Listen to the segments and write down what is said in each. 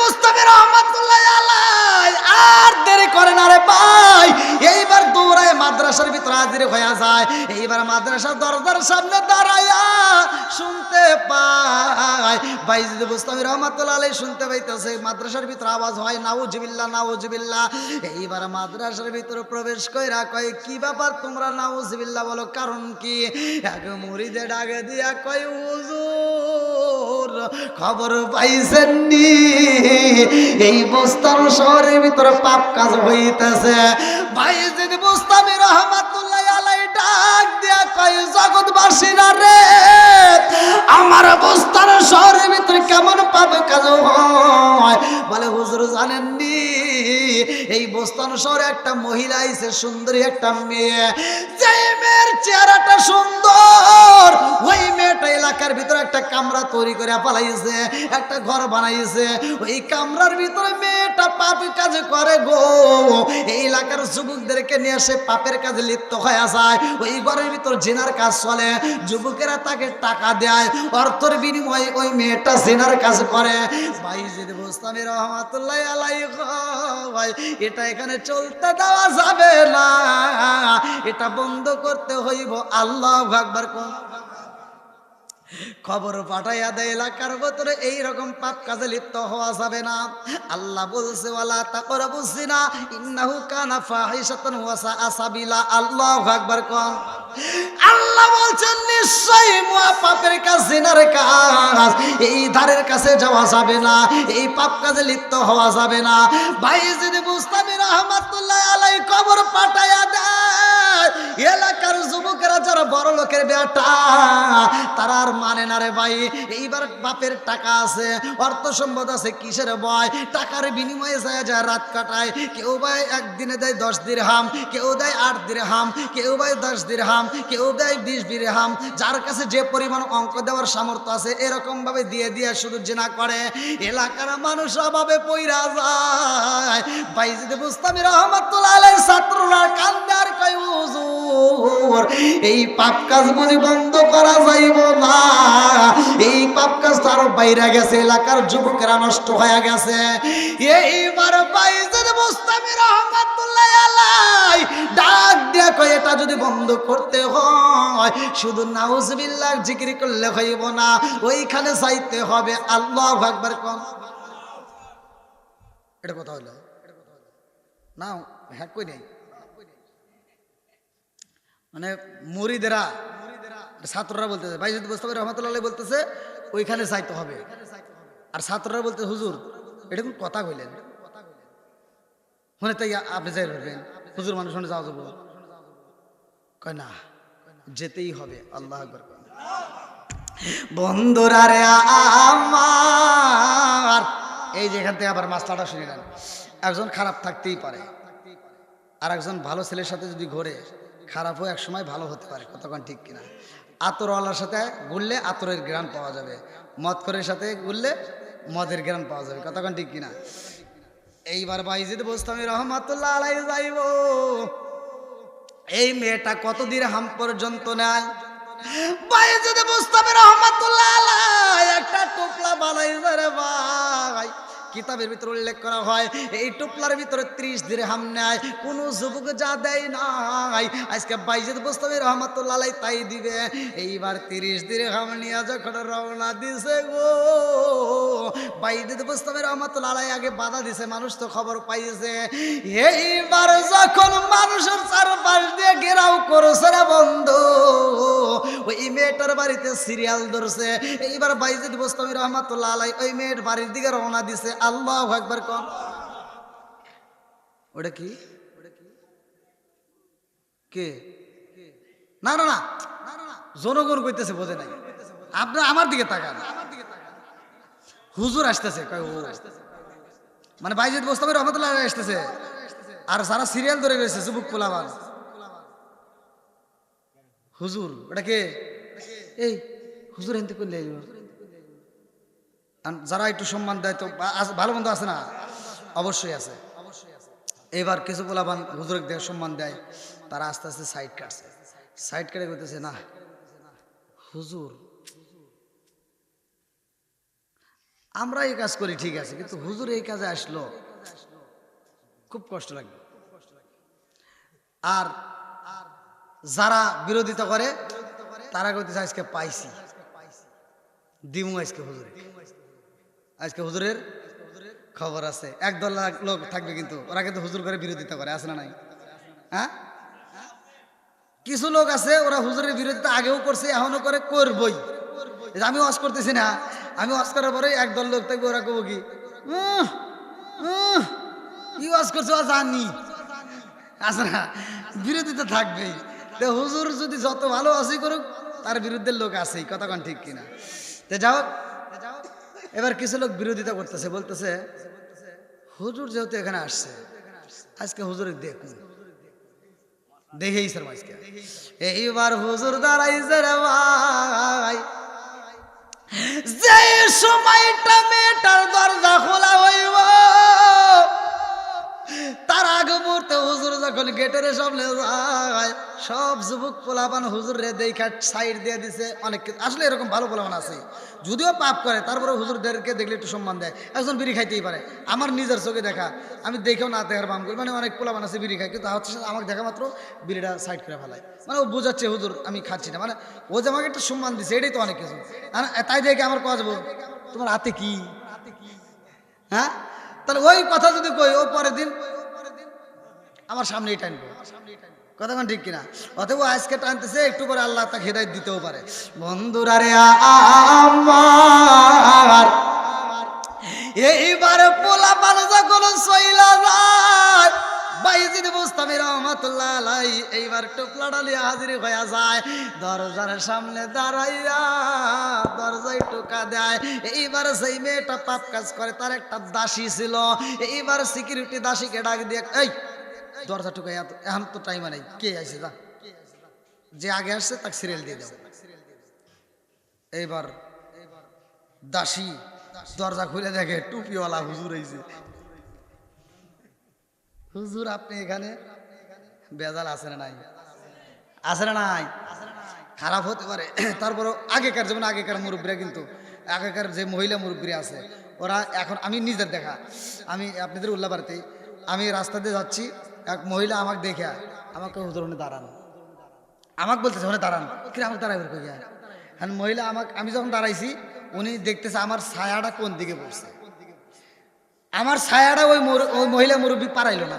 মুস্তাফি রহমাতুল্লাহ আলাইহি আর দেরি করে না রে ভাই, এইবার দৌড়ায় মাদ্রাসার ভিতরে হাজির হয়ে যায়। এইবার মাদ্রাসার দরজার সামনে দাঁড়ায়া শুনতে পায় বাইজিদ মুস্তাফি রহমাতুল্লাহ আলাইহি শুনতে পাইতেছে মাদ্রাসার ভিতরে আওয়াজ হয় নাউজুবিল্লাহ নাউজুবিল্লাহ। এইবার মাদ্রাসার ভিতরে প্রবেশ কইরা কয় কি ব্যাপার তোমরা নাউজুবিল্লাহ বলো, কারণ কি? এক মুরিদে ডাকে দিয়া কয় হুজুর খবর পাইছেন নি এই বোস্তান শহরের ভিতরে পাপ কাজ হইতেছে। বাইজিদ মুস্তাফি রহমাতুল্লাহ আলাইহি ডাক দিয়া কয় জগৎবাসীরা রে, আমার বোস্তান শহরের ভিতরে কেমন পাপ কাজ হয়? বলে হুজুর জানেন নি এই বোস্তান শহরে একটা মহিলা আইছে, সুন্দরী একটা মেয়ে, যে মেয়ের চেহারাটা সুন্দর ওই মেয়েটা এলাকার ভিতরে একটা কামরা তৈরি করে পালাইছে, একটা ঘর বানাইছে। ওই কামরার ভিতরে মেয়েটা পাপি কাজ করে গো। এই এলাকার যুবকদেরকে নিয়ে সে পাপের কাজে লিপ্ত হয়ে যায়। ওই ঘরের ভিতর জিনার কাজ চলে, যুবকেরা তাকে টাকা দেয়, অর্থের বিনিময়ে ওই মেয়েটা জিনার কাজ করে। বাইজিদ মুস্তাফি রহমাতুল্লাহ আলাইহি ভাই এটা এখানে চলতে দেওয়া যাবে না, এটা বন্ধ করতে হইব। আল্লাহু আকবার। কোন খবর পাঠাইয়া দেয় এলাকার ভিতরে এইরকম পাপ কাজে লিপ্ত হওয়া যাবে না। আল্লাহ বলছে ওয়ালা তাকরাবুজ জিনা ইন্নাহু কানা ফাহিশাতান ওয়া সাআ সাবিলা। আল্লাহু আকবার। কোন আল্লাহ বলছেন নিশ্চয়ই পাপের কাজ, জিনার কাজ, এই ধারের কাছে যাওয়া যাবে না, এই পাপ কাজে লিপ্ত হওয়া যাবে না। বাইজিদ মুস্তাফি রহমাতুল্লাহ আলাইহি খবর পাঠাইয়া দেয় এলাকার যুবকেরা যারা বড় লোকের বেটা তারা আর মানে না রে ভাই। এইবার বাপের টাকা আছে, অর্থ সম্পদ আছে, কিসের ভয়? টাকার বিনিময়ে যায় যায় রাত কাটায়। কেউ ভাই একদিনে দেয় 10 দিরহাম, কেউ দেয় 8 দিরহাম, কেউ ভাই 10 দিরহাম, কেউ দেয় 20 দিরহাম। যার কাছে যে পরিমাণ অঙ্ক দেওয়ার সামর্থ্য আছে এরকম ভাবে দিয়ে দিয়ে শুধু জিনা করে। এলাকার মানুষ অভাবে পইরা যায়। বাইজিদ মুস্তাফি রহমাতুল্লাহ আলাইহি ছাত্ররা কান্দে আর কয় হুজুর এই পাপ কাজ বুঝি বন্ধ করা যাইব না? এই পাপ কাজ তো আরো বাইরে গেছে, এলাকার যুবকেরা নষ্ট হয়ে গেছে। এইবার বাইজিদ মুস্তাফি রহমাতুল্লাহ আলাইহি ডাক দিয়া কয় এটা যদি বন্ধ করতে হয় শুধু নাউজুবিল্লাহ জিকির করলে হইব না, ওইখানে যাইতে হবে। আল্লাহু আকবার। কোন এটা কথা হলো না হ্যাঁ কই নাই, মানে মুরিদেরা ছাত্ররা বলতেছে বাইজিদ মুস্তাফি রহমাতুল্লাহ আলাইহি বলতেছে ওইখানে যাইতে হবে, আর ছাত্ররা বলতে হুজুর এটা কোন কথা কইলেন? মনে তাই আপনি যাই বলবেন হুজুর মানুষ শুনে যাওয়া যাবো, কয় না যেতেই হবে। আল্লাহু আকবার। বন্ধুরা রে আমার, এই যে এখান থেকে আবার মাসলাটা শুনে নেন। একজন খারাপ থাকতেই পারে, আর একজন ভালো ছেলের সাথে যদি ঘোরে খারাপও এক সময় ভালো হতে পারে। কতক্ষণ ঠিক কিনা? আতরওয়ালার সাথে ঘুরলে আতরের গ্রান পাওয়া যাবে, মদখোরের সাথে ঘুরলে মদের গ্রান পাওয়া যাবে। কতক্ষণ ঠিক কিনা? এইবার বাইজিদ মুস্তাফি রহমাতুল্লাহ আলাইহি যাইব। এই মেয়েটা কত দিরহাম পর্যন্ত নেয়? বাইজিদ মুস্তাফি রহমাতুল্লাহ আলাইহি একটা টোপলা বানাইছে রে ভাই। কিতাবের ভিতরে উল্লেখ করা হয় এই টোপলার ভিতরে 30 দিরহাম নেয়, কোন যুবক যা দেয় নাই। আজকে বাইজিদ মুস্তাফি রহমাতুল্লাহ আলাইহি তাই দিবে। এইবার 30 দিরহাম নিয়ে যখন রওনা দিছে গো, বাইজিদ মুস্তাফি রহমাতুল্লাহ আলাইহি আগে বাধা দিছে, মানুষ তো খবর পাইছে। এইবার যখন মানুষের চারপাশ দিয়ে ঘেরাও করছে রে বন্ধু, ওই মেয়েটার বাড়িতে সিরিয়াল ধরছে। এইবার বাইজিদ মুস্তাফি রহমাতুল্লাহ আলাইহি ওই মেয়ের বাড়ির দিকে রওনা দিছে। আল্লাহু আকবার। কোন ওটা কি? কে? না না না জনগণ কইতেছে, বোঝে নাই। আপনার আমার দিকে তাকান, হুজুর আসতেছে। কয় ও মানে বাইজিদ মুস্তাফি রহমাতুল্লাহ আলাইহি আসতেছে, আর সারা সিরিয়াল ধরে রয়েছে যুবক পোলাবান। হুজুর ওটা কে? এই হুজুর এনতে করলে যারা একটু সম্মান দেয় তো ভালো মন্দ আছে না? অবশ্যই আছে। এবার কিছু পোলাবান হুজুরের দেখে সম্মান দেয়, তারা আস্তে আস্তে সাইড কাটছে। সাইড কেটে করতেছে না হুজুর আমরা এই কাজ করি ঠিক আছে, কিন্তু হুজুর এই কাজে আসলো খুব কষ্ট লাগবে। আর যারা বিরোধিতা করে তারা কইতেছে আজকে পাইছি দিমু আজকে হুজুরে, আজকে হুজুরের খবর আছে। একদল লোক থাকবে কিন্তু ওরা কিন্তু হুজুর করে বিরোধিতা করে, আছে না নাই? হ্যাঁ, কিছু লোক আছে ওরা হুজুরের বিরোধিতা আগেও করছে এখনো করে, করবই। আমি ওয়াজ করতেছি না, আমি ওয়াজ করার পরে একদল লোক থাকবে ওরা কব কি কি ওয়াজ করছে ও জানি, আছে না? বিরোধিতা থাকবেই। তো হুজুর যদি যত ভালো আছি করুক তার বিরুদ্ধে লোক আছেই, কথা কোন ঠিক কিনা? তো যাও, এবার কিছু লোক বিরোধিতা করতেছে, বলতেছে হুজুর যেহেতু এখানে আসছে আজকে হুজুরের দেখুন, দেখেই স্যার আজকে এইবার হুজুর দাঁড়াইছে রে ভাই। যে সময়টা মেয়েটার দরজা খোলা হইব তার আগে মুহূর্তে হুজুর যখন গেটের সামনে যায় সব যুবক পোলাপান হুজুর রে দেখা সাইড দিয়ে দিছে। অনেক আসলে এরকম ভালো পোলাপান আছে, যদিও পাপ করে তারপরে হুজুরদেরকে দেখলে একটু সম্মান দেয়। একজন বিড়ি খাইতেই পারে, আমার নিজের চোখে দেখা, আমি দেখেও না দেখার বাম করি। মানে অনেক পোলাপান আছে বিড়ি খায়, কিন্তু হচ্ছে আমাকে দেখা মাত্র বিড়িটা সাইড করে ফেলায়, মানে ও বোঝাচ্ছে হুজুর আমি খাচ্ছি না, মানে ও যে আমাকে একটা সম্মান দিচ্ছে এটাই তো অনেক কিছু। তাই দেখে আমার কাজ বল তোমার হাতে কি, হ্যাঁ? তাহলে ওই কথা যদি কই ও পরের দিন আমার সামনেই টানবো, কথা ঠিক কিনা? অতএব আজকে টানতেছে একটু করে আল্লাহ তাকে হেদায়েত দিতেও পারে। বন্ধুরা রে আমার এইবার পোলাপান যখন চইলা যায় বাইজিদ বুস্তামি রহমাতুল্লাহ আলাইহি এইবার টোপলাটা নিয়ে হাজির হয়ে যায়, দরজার সামনে দাঁড়াইয়া দরজায় টোকা দেয়। এইবার সেই মেয়েটা পাপ কাজ করে, তার একটা দাসী ছিল, এইবার সিকিউরিটি দাসীকে ডাক দিয়ে এই দরজা টোকাই, এখন তো টাইম নেই, কে আছে যা, যে আগে আসছে তাকে সিরিয়াল দিয়ে দাও। এইবার দাসী দরজা খুলে দেখে টুপিওয়ালা হুজুর আইছে। হুজুর আপনি এখানে, বেজাল আছে না নাই? আছে না নাই? খারাপ হতে পারে, তারপর আগেকার যেমন আগেকার মুরব্বীরা, কিন্তু আগেকার যে মহিলা মুরব্বীরা আছে ওরা এখন, আমি নিজের দেখা, আমি আপনাদের উল্লাবাড়িতে আমি রাস্তা দিয়ে যাচ্ছি, এক মহিলা আমাকে দেখে আমাকে হুজুর ওখানে দাঁড়ান, আমাকে বলতেছে ওখানে দাঁড়ান, কিন্তু আমাকে দাঁড়াবে কইয়া। হ্যাঁ, মহিলা আমি যখন দাঁড়াইছি উনি দেখতেছে আমার ছায়াটা কোন দিকে পড়ছে, আমার ছায়াটা ওই মহিলা মুরব্বী পারাইলো না,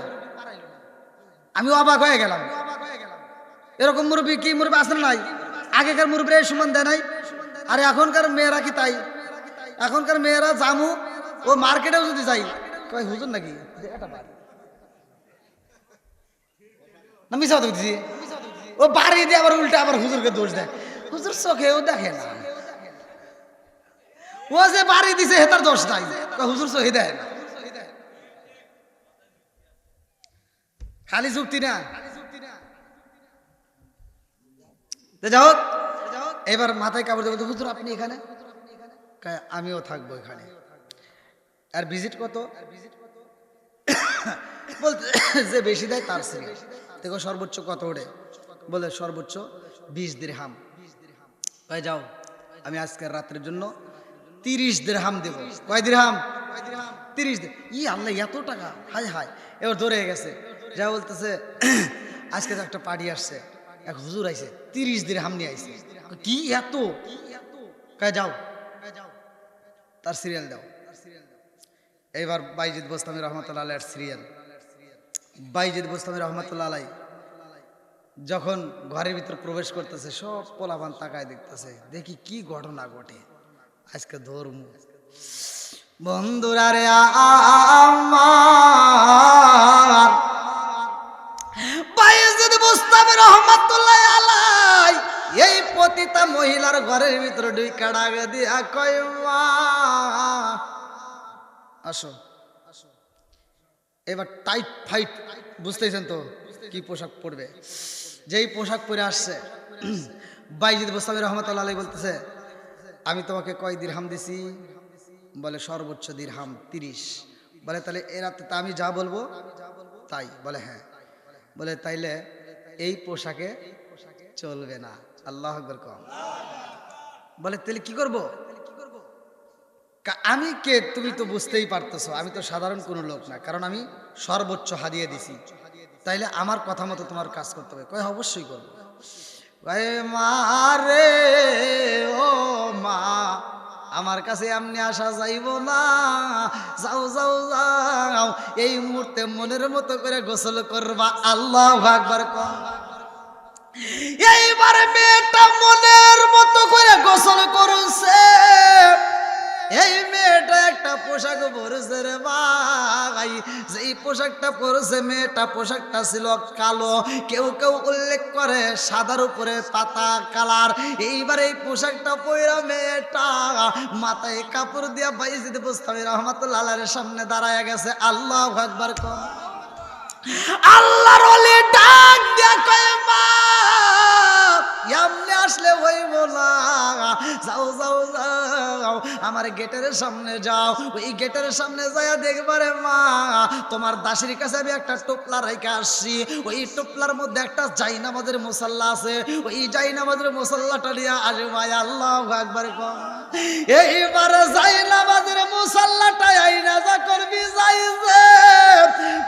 আমি অবাক হয়ে গেলাম। এরকম মুরব্বী কি মুরব্বী আসলে নাই? আগেকার মুরব্বীরা এই সম্মান দেয় নাই, আর এখনকার মেয়েরা কি তাই? এখনকার মেয়েরা জামু ও মার্কেটেও যদি যাই কয় হুজুর নাকি, না মিশা দিচ্ছি, ও বাড়ি দিয়ে আবার উল্টে আবার হুজুরকে দোষ দেয়, হুজুর চোখেও দেখে না, ও যে বাড়ি দিছে হেতার দোষ নাই, হুজুর চোখে দেয় না, খালি যুক্তি না। যাই হোক, এবার মাথায় কাপড় দেবো, হুজুর আপনি এখানে, আমিও থাকবো এখানে। আর ভিজিট কত? বলতে যে বেশি দেয় তার সিরিয়াল দেখো সর্বোচ্চ কত ওঠে, বলে সর্বোচ্চ 20 দিরহাম। ভাই যাও, আমি আজকের রাত্রের জন্য 30 দিরহাম দেবো। কয় দিরহাম? 30। ই আল্লাহ, এত টাকা! হায় হায়, এবার ধরে গেছে। যা বলতেছে আজকে তো একটা পার্টি আসছে, এক হুজুর আইছে, 30 দিরহাম নিয়ে আইছে। কি এত? কয় যাও তার সিরিয়াল দাও। এইবার বাইজিদ বোস্তামি রহমতুল্লাহ আলাইহির সিরিয়াল। বাইজিদ বোস্তামি রহমতুল্লাহ আলাইহি যখন ঘরের ভিতর প্রবেশ করতেছে সব পোলাপান তাকায় দেখতেছে, দেখি কি ঘটনা ঘটে আজকে ধর্ম। বন্ধুরা রে আমার বাইজিদ বোস্তামি রহমতুল্লাহ আলাইহি এই পতিতা মহিলার ঘরের ভিতরে ঢুইকা ডাক দিয়া কয় মা আসো। এবার টাইট ফাইট, বুঝতেছেন তো কি পোশাক পরবে। যেই পোশাক পরে আসছে বাইজিদ বোস্তামি রহমতুল্লাহ আলাইহি বলতেছে আমি তোমাকে কয় দিরহাম দিছি? বলে সর্বোচ্চ দিরহাম 30। বলে তাহলে এ রাতে তা আমি যা বলবো তাই? বলে হ্যাঁ। বলে তাইলে এই পোশাকে চলবে না। আল্লাহু আকবার কও। বলে তাহলে কি করব? আমি কে তুমি তো বুঝতেই পারতেছো, আমি তো সাধারণ কোনো লোক না, কারণ আমি সর্বোচ্চ হারিয়ে দিছি। তাইলে আমার কথা মতো তোমার কাজ করতে হবে। কয় অবশ্যই করবো। কয় মা রে ও মা, আমার কাছে এমনি আসা যাইব না, যাও যাও যাও, এই মুহূর্তে মনের মতো করে গোসল করবা। আল্লাহু আকবার। এইবার মেয়েটা মনের মতো করে গোসল করছে। এই মেয়েটা একটা পোশাক পরেছে রে ভাই, যেই পোশাকটা পরেছে মেয়েটা, পোশাকটা ছিল কালো, কেউ কেউ উল্লেখ করে সাদার উপরে পাতা কালার। এইবার এই পোশাকটা পরা মেয়েটা মাথায় কাপড় দিয়া বাইজিদ বুস্তামি রহমাতুল্লাহ আলাইহির সামনে দাঁড়ায় গেছে। আল্লাহু আকবার। আল্লাহর ওলি ডাক দিয়া কয় মা, এমনি আসলে হইব না, যাও যাও যাও, আমার গেটের সামনে যাও। ওই গেটের সামনে যাইয়া দেখবারে মা, তোমার দাসির কাছে আমি একটা টোপলা রাইখা আসছি। ওই টোপলার মধ্যে একটা জায়নামাজের মুসাল্লা আছে, ওই জায়নামাজের মুসাল্লাটা নিয়ে আসবে। আল্লাহু আকবার। এইবার জায়নামাজের মুসাল্লাটা আইনা যা করবি যাইছে,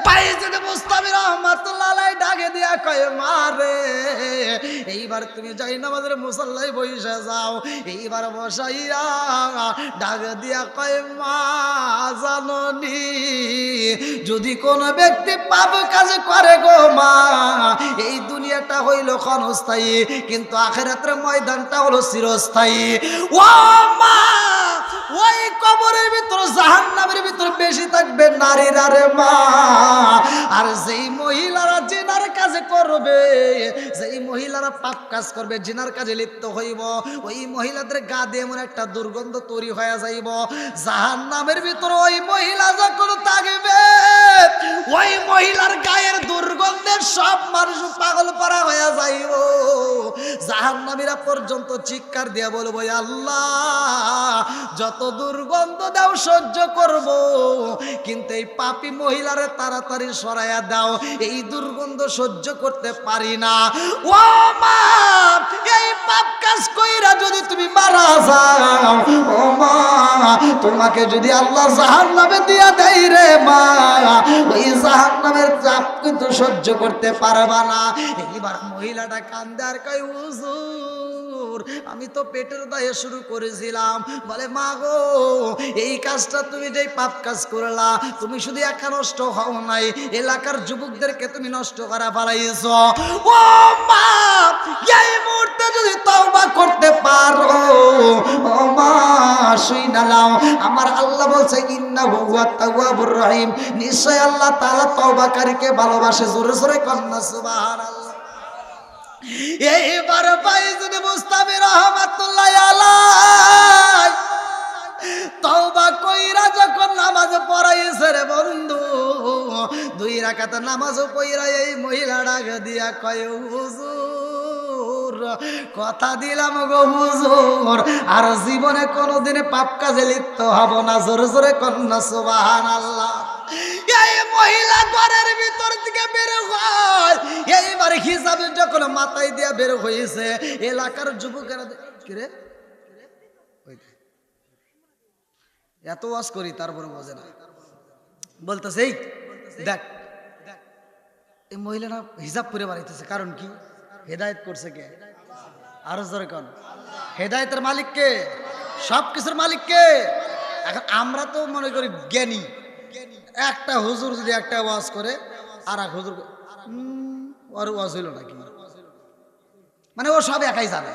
বাইজিদ বুস্তামি রহমাতুল্লাহ আলাইহি ডাকে দিয়া কয় মা রে, এইবার তুমি জায়নামাজের মুসাল্লায় বইসা যাও। এইবার বসাইয়া ডাক দিয়া কয় মা, জাননি যদি কোন ব্যক্তি পাপ কাজ করে গো মা, এই দুনিয়াটা হইল ক্ষণস্থায়ী, কিন্তু আখিরাতের ময়দানটা হলো চিরস্থায়ী। ও মা, ওই কবরের ভিতর জাহান্নামের ভিতর বেশি থাকবে নারীরা রে মা। আর যেই মহিলারা জিনার কাজে করবে, যেই মহিলারা পাপ কাজ করবে, জিনার কাজে লিপ্ত হইব, ওই মহিলাদের গা দিয়ে এমন একটা দুর্গন্ধ তৈরি হয়ে যাইব, জাহান্নামের ভিতর ওই মহিলা যখন থাকবে, ওই মহিলার গায়ের দুর্গন্ধের সব মানুষ পাগল পারা হয়ে যাইব। জাহান্নামীরা পর্যন্ত চিৎকার দিয়া বলবো, আল্লাহ যত দুর্গন্ধ দাও সহ্য করব, কিন্তু এই পাপী মহিলারে তাড়াতাড়ি সরাইয়া দাও, এই দুর্গন্ধ সহ্য করতে পারি না। ও মা, এই পাপ কাজ কইরা যদি তুমি মারা যাও, ও মা, তোমাকে যদি আল্লাহ জাহান্নামে দিয়া দেয় রে মা, ওই জাহান্নামের চাপ কিন্তু সহ্য করতে পারবা না। এইবার মহিলাটা কান্দে আর কয়, হুজুর আমি তো পেটের দায়ে শুরু করেছিলাম। বলে মা গো, এই কাজটা তুমি যেই পাপ কাজ করলা, তুমি শুধু একা নষ্ট হও নাই, এলাকার যুবকদেরকে তুমি নষ্ট করা পালাইছ। ও মা, এই মুহূর্তে যদি তওবা করতে পারো, ও মা শুইনা নাও, আমার আল্লাহ বলছে ইন্নাহু হুয়াত তাওয়াবুর রহিম, নিশ্চয় আল্লাহ তাআলা তওবাকারীকে ভালোবাসে। জোরে জোরে কন্না সুবহানাল্লাহ। এইবার বাইজিদ বুস্তামি রহমাতুল্লাহ আলাইহি তওবা কইরা যখন নামাজ পড়াইছে রে বন্ধু, 2 রাকাত নামাজ পড়া এই মহিলা ডাক দিয়া কয়, হুজুর কথা দিলাম গো হুজুর, আর জীবনে কোনোদিন পাপ কাজে লিপ্ত হব না। জোরে জোরে কন্না সুবহানাল্লাহ। এই মহিলা ঘরের ভিতর থেকে বের হয়, এইবার হিসাব যখন মাথায় দিয়া বের হয়েছে, এলাকার যুবকেরা কিরে এত ওয়াজ করি তারপরে বোঝে না, বলতেছে এই দেখ এই মহিলাটা হিসাব করে বাড়াইতেছে, কারণ কি? হেদায়েত করছে কে? আরো জোরে কোন? হেদায়েতের মালিক কে? সব কিছুর মালিক কে? এখন আমরা তো মনে করি জ্ঞানী, একটা হুজুর যদি একটা ওয়াজ করে আর এক হুজুর ওর ওয়াজ হইল নাকি, মানে ও সব একাই জানে,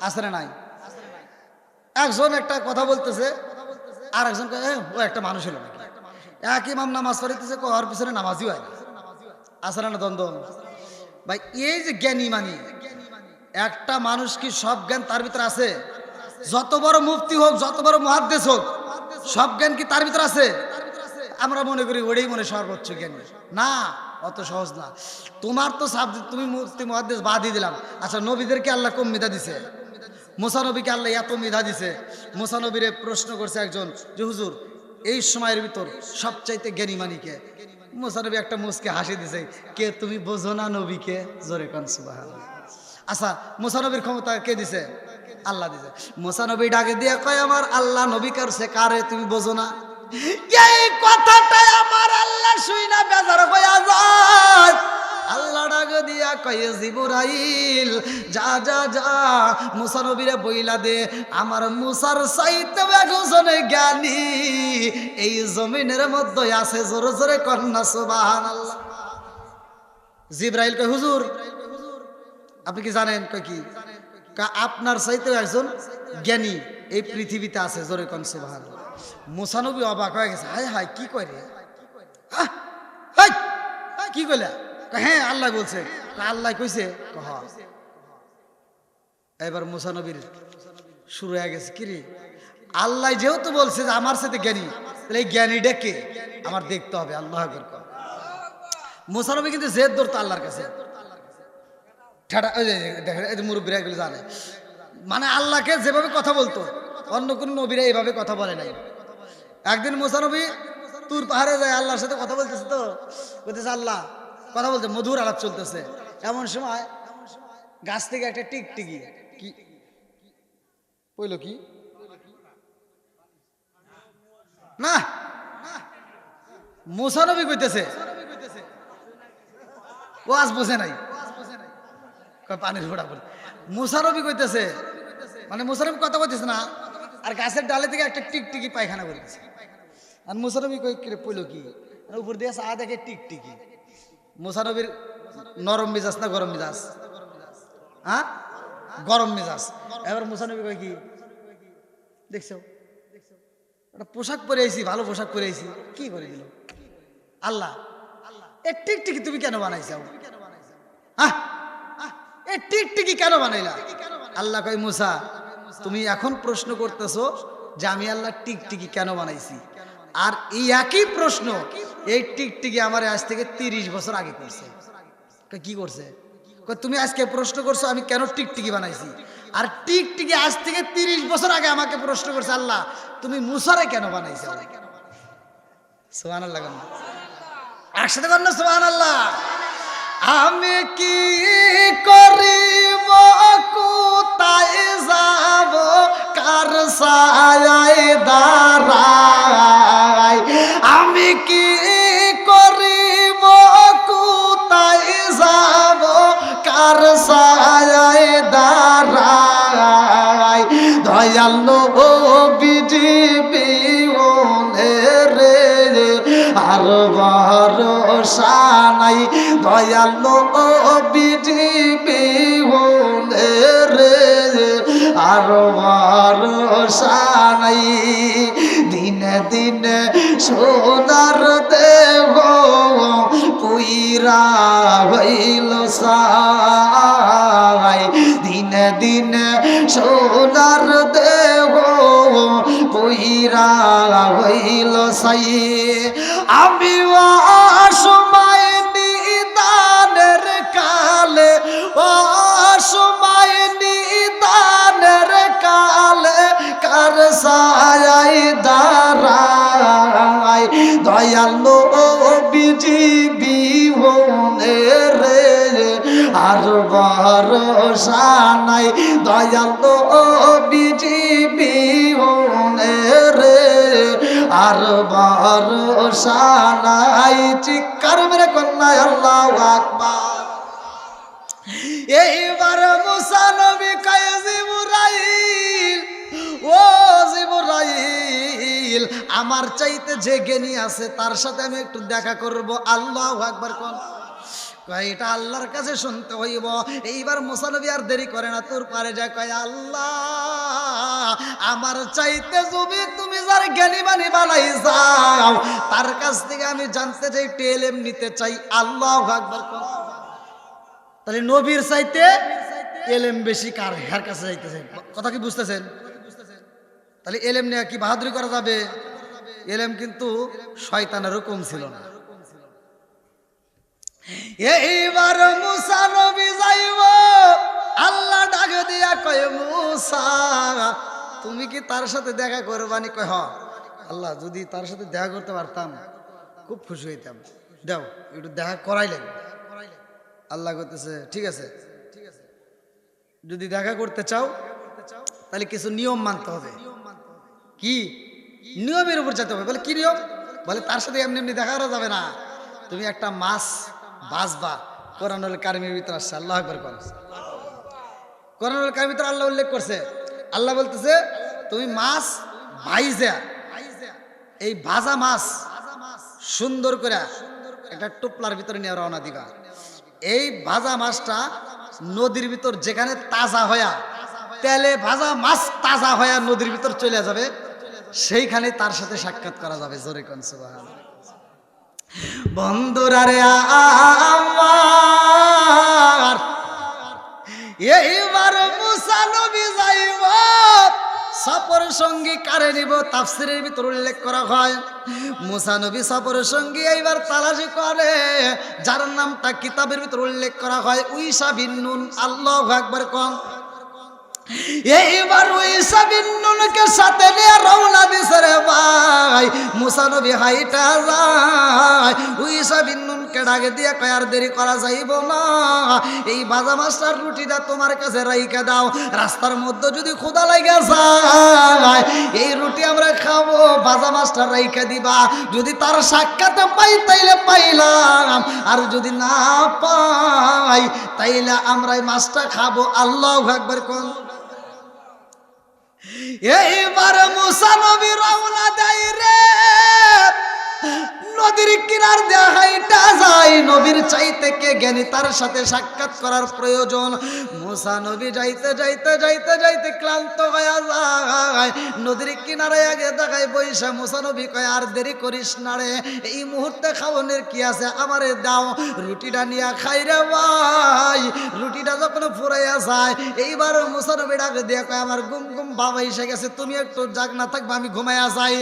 আসলে নাই। একজন একটা কথা বলতেছে আর একজন ও একটা মানুষ হলো নাকি, এক ইমাম নামাজ পড়িতেছে ওর পিছনে নামাজই হয় না, আসলে না দ্বন্দ্ব ভাই। এই যে জ্ঞানী মানি, একটা মানুষ কি সব জ্ঞান তার ভিতরে আছে? যত বড় মুফতি হোক, যত বড় মুহাদ্দিস হোক, সব জ্ঞান কি তার ভিতরে আছে? আমরা মনে করি ওটাই মনে সর্বোচ্চ জ্ঞান। না, অত সহজ না। তোমার তো সাবজেক্ট, তুমি মুফতি মুহাদ্দিস বাদই দিলাম। আচ্ছা, নবীদেরকে আল্লাহ কম মেধা দিছে? মুসা নবীকে আল্লাহ এত মেধা দিছে। মুসা নবীরে প্রশ্ন করছে একজন যে হুজুর এই সময়ের ভিতর সবচাইতে জ্ঞানী মানিকে? মুসা নবী একটা মুসকে হাসি দিছে, কে তুমি বোঝো না নবীকে? জোরে কান সুবহানাল্লাহ। আচ্ছা, মুসা নবীর ক্ষমতা কে দিছে? আল্লাহ দিছে। মুসা নবী ডাকে দিয়ে কয় আমার আল্লাহ নবী কারছে কারে তুমি বোঝো না? এই কথাটাই আমার আল্লাহ শুই না বেজার হইয়া যায়। আল্লাহ ডাকে দিয়া কয় জিবরাইল যা যা যা মুসা নবীরে বইলা দে আমার মুসার চাইতে একজনে জ্ঞানী এই জমিনের মধ্যে আছে। জোরে জোরে কন্যা সুবহানাল্লাহ। জিবরাইল কয় হুজুর আপনি কি জানেন? কয় কি? আপনার চাইতেও একজন জ্ঞানী এই পৃথিবীতে আছে। জোরে কন সুবহানাল্লাহ। মুসা নবী অবাক হয়ে গেছে। হায় হায় কি কয় রে? কি কইলা? হ্যাঁ আল্লাহ বলছে। আল্লাহ কইছে? এবার মুসা নবীর শুরু হয়ে গেছে কি রে আল্লাহ যেহেতু বলছে যে আমার সাথে জ্ঞানী, তাহলে এই জ্ঞানীটা কে আমার দেখতে হবে। আল্লাহ আকবার। মুসা নবী কিন্তু জেদ ধরতো আল্লাহর কাছে। মুরব্বীরা এগুলো জানে, মানে আল্লাহকে যেভাবে কথা বলতো অন্য কোন নবীরা এইভাবে কথা বলে নাই। একদিন মুসা নবী তুর পাহাড়ে যায় আল্লাহর সাথে কথা বলতেছে, তো বলতেছে আল্লাহ কথা বলতে মধুর আলাপ চলতেছে। এমন সময় গাছ থেকে একটা টিকটিকি কি বললো কি না মুসা নবী কইতেছে ও আজ বোঝে নাই পানির ফোঁটা বলে। মুসা নবী কইতেছে মানে মুসা নবী কথা কইতেছে না, আর গাছের ডালে থেকে একটা টিকটিকি পায়খানা করতেছে। আর মুসা নবী কই পইলো কি উপর দিয়ে চা দেখে টিকটিকি। মুসা নবীর নরম মিজাজ না গরম মিজাজ? হ্যাঁ গরম মিজাজ। এবার মুসা নবী কই কি দেখছো একটা পোশাক পরে আইছি, ভালো পোশাক পরে আইছি, কি করে দিল আল্লাহ? এ টিকটিকি তুমি কেন বানাইছো? হ্যাঁ এ টিকটিকি কেন বানাইলা? আল্লাহ কয় মুসা তুমি এখন প্রশ্ন করতেছো যে আমি আল্লাহ টিকটিকি কেন বানাইছি, আর এই একই প্রশ্ন এই টিকটিকি আমার আজ থেকে 30 বছর আগে করছে। কি করছে? তুমি আজকে প্রশ্ন করছো আমি কেন টিকটিকি বানাইছি, আর টিকটিকি আজ থেকে 30 বছর আগে আমাকে প্রশ্ন করছে আল্লাহ তুমি মুসারে কেন বানাইছো? সুবহানাল্লাহ। একসাথে কর না সুবহানাল্লাহ। আমি কি করিব কোথায় যাব কার ছায়ায় দাঁড়াই, আমি কি করিব কোথায় যাব কার ছায়ায় দাঁড়াই, দয়ালো বিজিবি রে আর ভরসা নাই, দয়ালো বিজিবি রে আর ভরসা নাই, দিনে দিনে সোনার দেহ পুইরা হইল সাই, দিনে দিনে সোনার দেহ পুইরা হইল সাই, আমি অসময় নিদানের কালে অসময় নিদানের কালে কার ছায়ায় দাঁড়াই, দয়ালো বিজিবি রে আর ভরসা নাই, দয়ালো বিজিবি রে আর ভরসা নাই। চিৎকার মেরে কন্যায় আল্লাহু আকবার। এইবার মুসা নবী কয় জিবরাইল ও জিবরাইল আমার চাইতে যে জ্ঞানী আছে তার সাথে আমি একটু দেখা করব। আল্লাহু আকবার কোন এটা আল্লাহর কাছে শুনতে হইব। এইবার মুসা নবী আর দেরি করে না, তোর পারে যায় কয় আল্লাহ আমার চাইতে যদি তুমি যার জ্ঞানী বানি বানাই যাও তার কাছ থেকে আমি জানতে চাই, টেলএম নিতে চাই। আল্লাহু আকবার। তাহলে নবীর চাইতে এলেম বেশি কার কার কাছে যাইতেছে? কথা কি বুঝতেছেন? তাহলে এলেম নিয়ে কি বাহাদুরি করা যাবে? এলেম কিন্তু শয়তানেরও কম ছিল না। এইবার মুসা নবী যাইব, আল্লাহ ডাকে দিয়া কয় মুসা তুমি কি তার সাথে দেখা করবানি? কয় হ আল্লাহ যদি তার সাথে দেখা করতে পারতাম খুব খুশি হইতাম, দাও একটু দেখা করাইলেন। আল্লাহ কইতেছে ঠিক আছে, যদি দেখা করতে চাও তাহলে কিছু নিয়ম মানতে হবে। কি নিয়মের উপর যেতে হবে। বলে কি নিয়ম? বলে তার সাথে এমনি এমনি দেখা করা যাবে না, তুমি একটা মাছ বাঁচবা। কোরআনুল কারিমের ভিতরে আসছে, আল্লাহু আকবার বল। কোরআনুল কারিমের ভিতরে আল্লাহ উল্লেখ করছে, আল্লাহ বলতেছে তুমি মাছ ভাইজা, এই ভাজা মাছ সুন্দর করে একটা টুপলার ভিতরে নিয়ে রওনা দিবা। এই ভাজা মাছটা নদীর ভিতর যেখানে তাজা হয়া, তেলে ভাজা মাছ তাজা হয়া নদীর ভিতর চলে যাবে, সেইখানে তার সাথে সাক্ষাৎ করা যাবে। জোরে কোন সুবহানাল্লাহ। বন্ধুরা রে আমার, এইবার মুসা নবী যাইব, সফর সঙ্গী কারে নিব? তাফসীরের ভিতর উল্লেখ করা হয় মুসা নবী সফর সঙ্গী এইবার তালাশি করে, যার নামটা কিতাবের ভিতর উল্লেখ করা হয় উইসা বিন নুন। আল্লাহু আকবার কোন। এইবার উইসা বিন নুনকে সাথে নিয়ে রওনা দিছে রে ভাই। মুসা নবী হাইটা যায়, উইসা বিন নুনকে ডাকে দিয়ে কয় আর দেরি করা যাইব না, এই ভাজা মাছটার রুটিটা তোমার কাছে রাইখা দাও, রাস্তার মধ্যে যদি ক্ষুধা লাগা যায় এই রুটি আমরা খাবো, ভাজা মাছটা রাইখা দিবা। যদি তার সাক্ষাৎ পাই তাইলে পাইলাম, আর যদি না পাই তাইলে আমরা এই মাছটা খাবো। আল্লাহু আকবার কোন। এইবার মুসা নবী রওনা দেয় রে, নদীর কিনার দিয়ে হাইটা যায়। নবীর চাইতে কে জ্ঞানী, তার সাথে সাক্ষাৎ করার প্রয়োজন। মুসা নবী যাইতে যাইতে যাইতে যাইতে ক্লান্ত হয়ে যায়। নদীর কিনারে আগে দেখায় বৈশা মুসা নবী কয় আর দেরি করিস না রে, এই মুহূর্তে খাওয়ানোর কি আছে, আমারে দাও, রুটিটা নিয়ে খাই রে ভাই। রুটিটা যখন ফুরাইয়া যায় এইবার মুসা নবী ডাকে দিয়ে কয় আমার ঘুম ঘুম বাবা এসে গেছে, তুমি একটু জাগ না থাকবে, আমি ঘুমাইয়া যাই।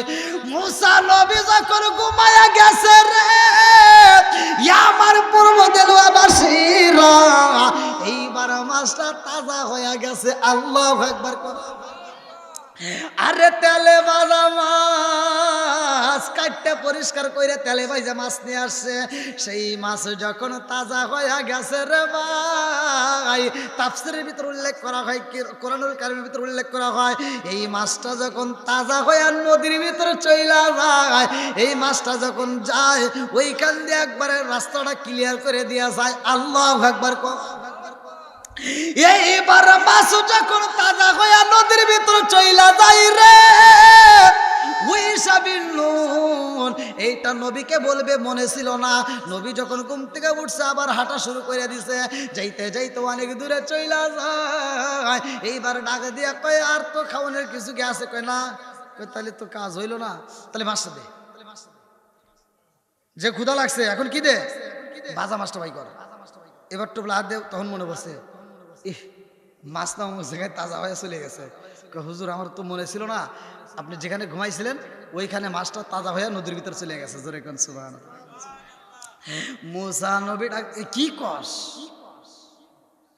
মুসা নবী যখন ঘুমাইয়া গেছে রে, আমার পূর্ব দেলুয়াবাসীরা এইবার মাছটা তাজা হয়ে গেছে। আল্লাহু আকবার। আরে তেলে ভাজা মাছ কাটতে পরিষ্কার করে তেলে ভাজা মাছ নিয়ে আসছে, সেই মাছ যখন তাজা হয়ে গেছে রে ভাই, তাফসীরের ভিতর উল্লেখ করা হয়, কোরআনুল কারীমের ভিতর উল্লেখ করা হয় এই মাছটা যখন তাজা হয়ে নদীর ভিতরে চইলা যায়, এই মাছটা যখন যায় ওইখান দিয়ে একবারে রাস্তাটা ক্লিয়ার করে দেওয়া যায়। আল্লাহু আকবার। এইবার মাছ যখন তাজা হয়ে নদীর ভিতরে চইলা যায় রে, এইটা নবীকে বলবে মনে ছিল না। নবী যখন ঘুম থেকে উঠছে আবার হাঁটা শুরু করে দিছে, যাইতে যাইতে অনেক দূরে চইলা যায়। এইবার ডাক দিয়া কয় আর তো খাওয়ানোর কিছু কি আছে? কয় না। তাহলে তো কাজ হইল না, তাহলে মাছটা দে, যে ক্ষুধা লাগছে এখন কি দে, ভাজা মাছটা ভাই কর। এবার টোপলা হাত দে, তখন মনে বসে ইহ মাছ না অমুক জায়গায় তাজা হয়ে চলে গেছে। হুজুর আমার তো মনে ছিল না, আপনি যেখানে ঘুমাইছিলেন ওইখানে মাছটা তাজা হয়ে নদীর ভিতর চলে গেছে। জোরে কোন সুবহানাল্লাহ। মুসা নবী কি কস,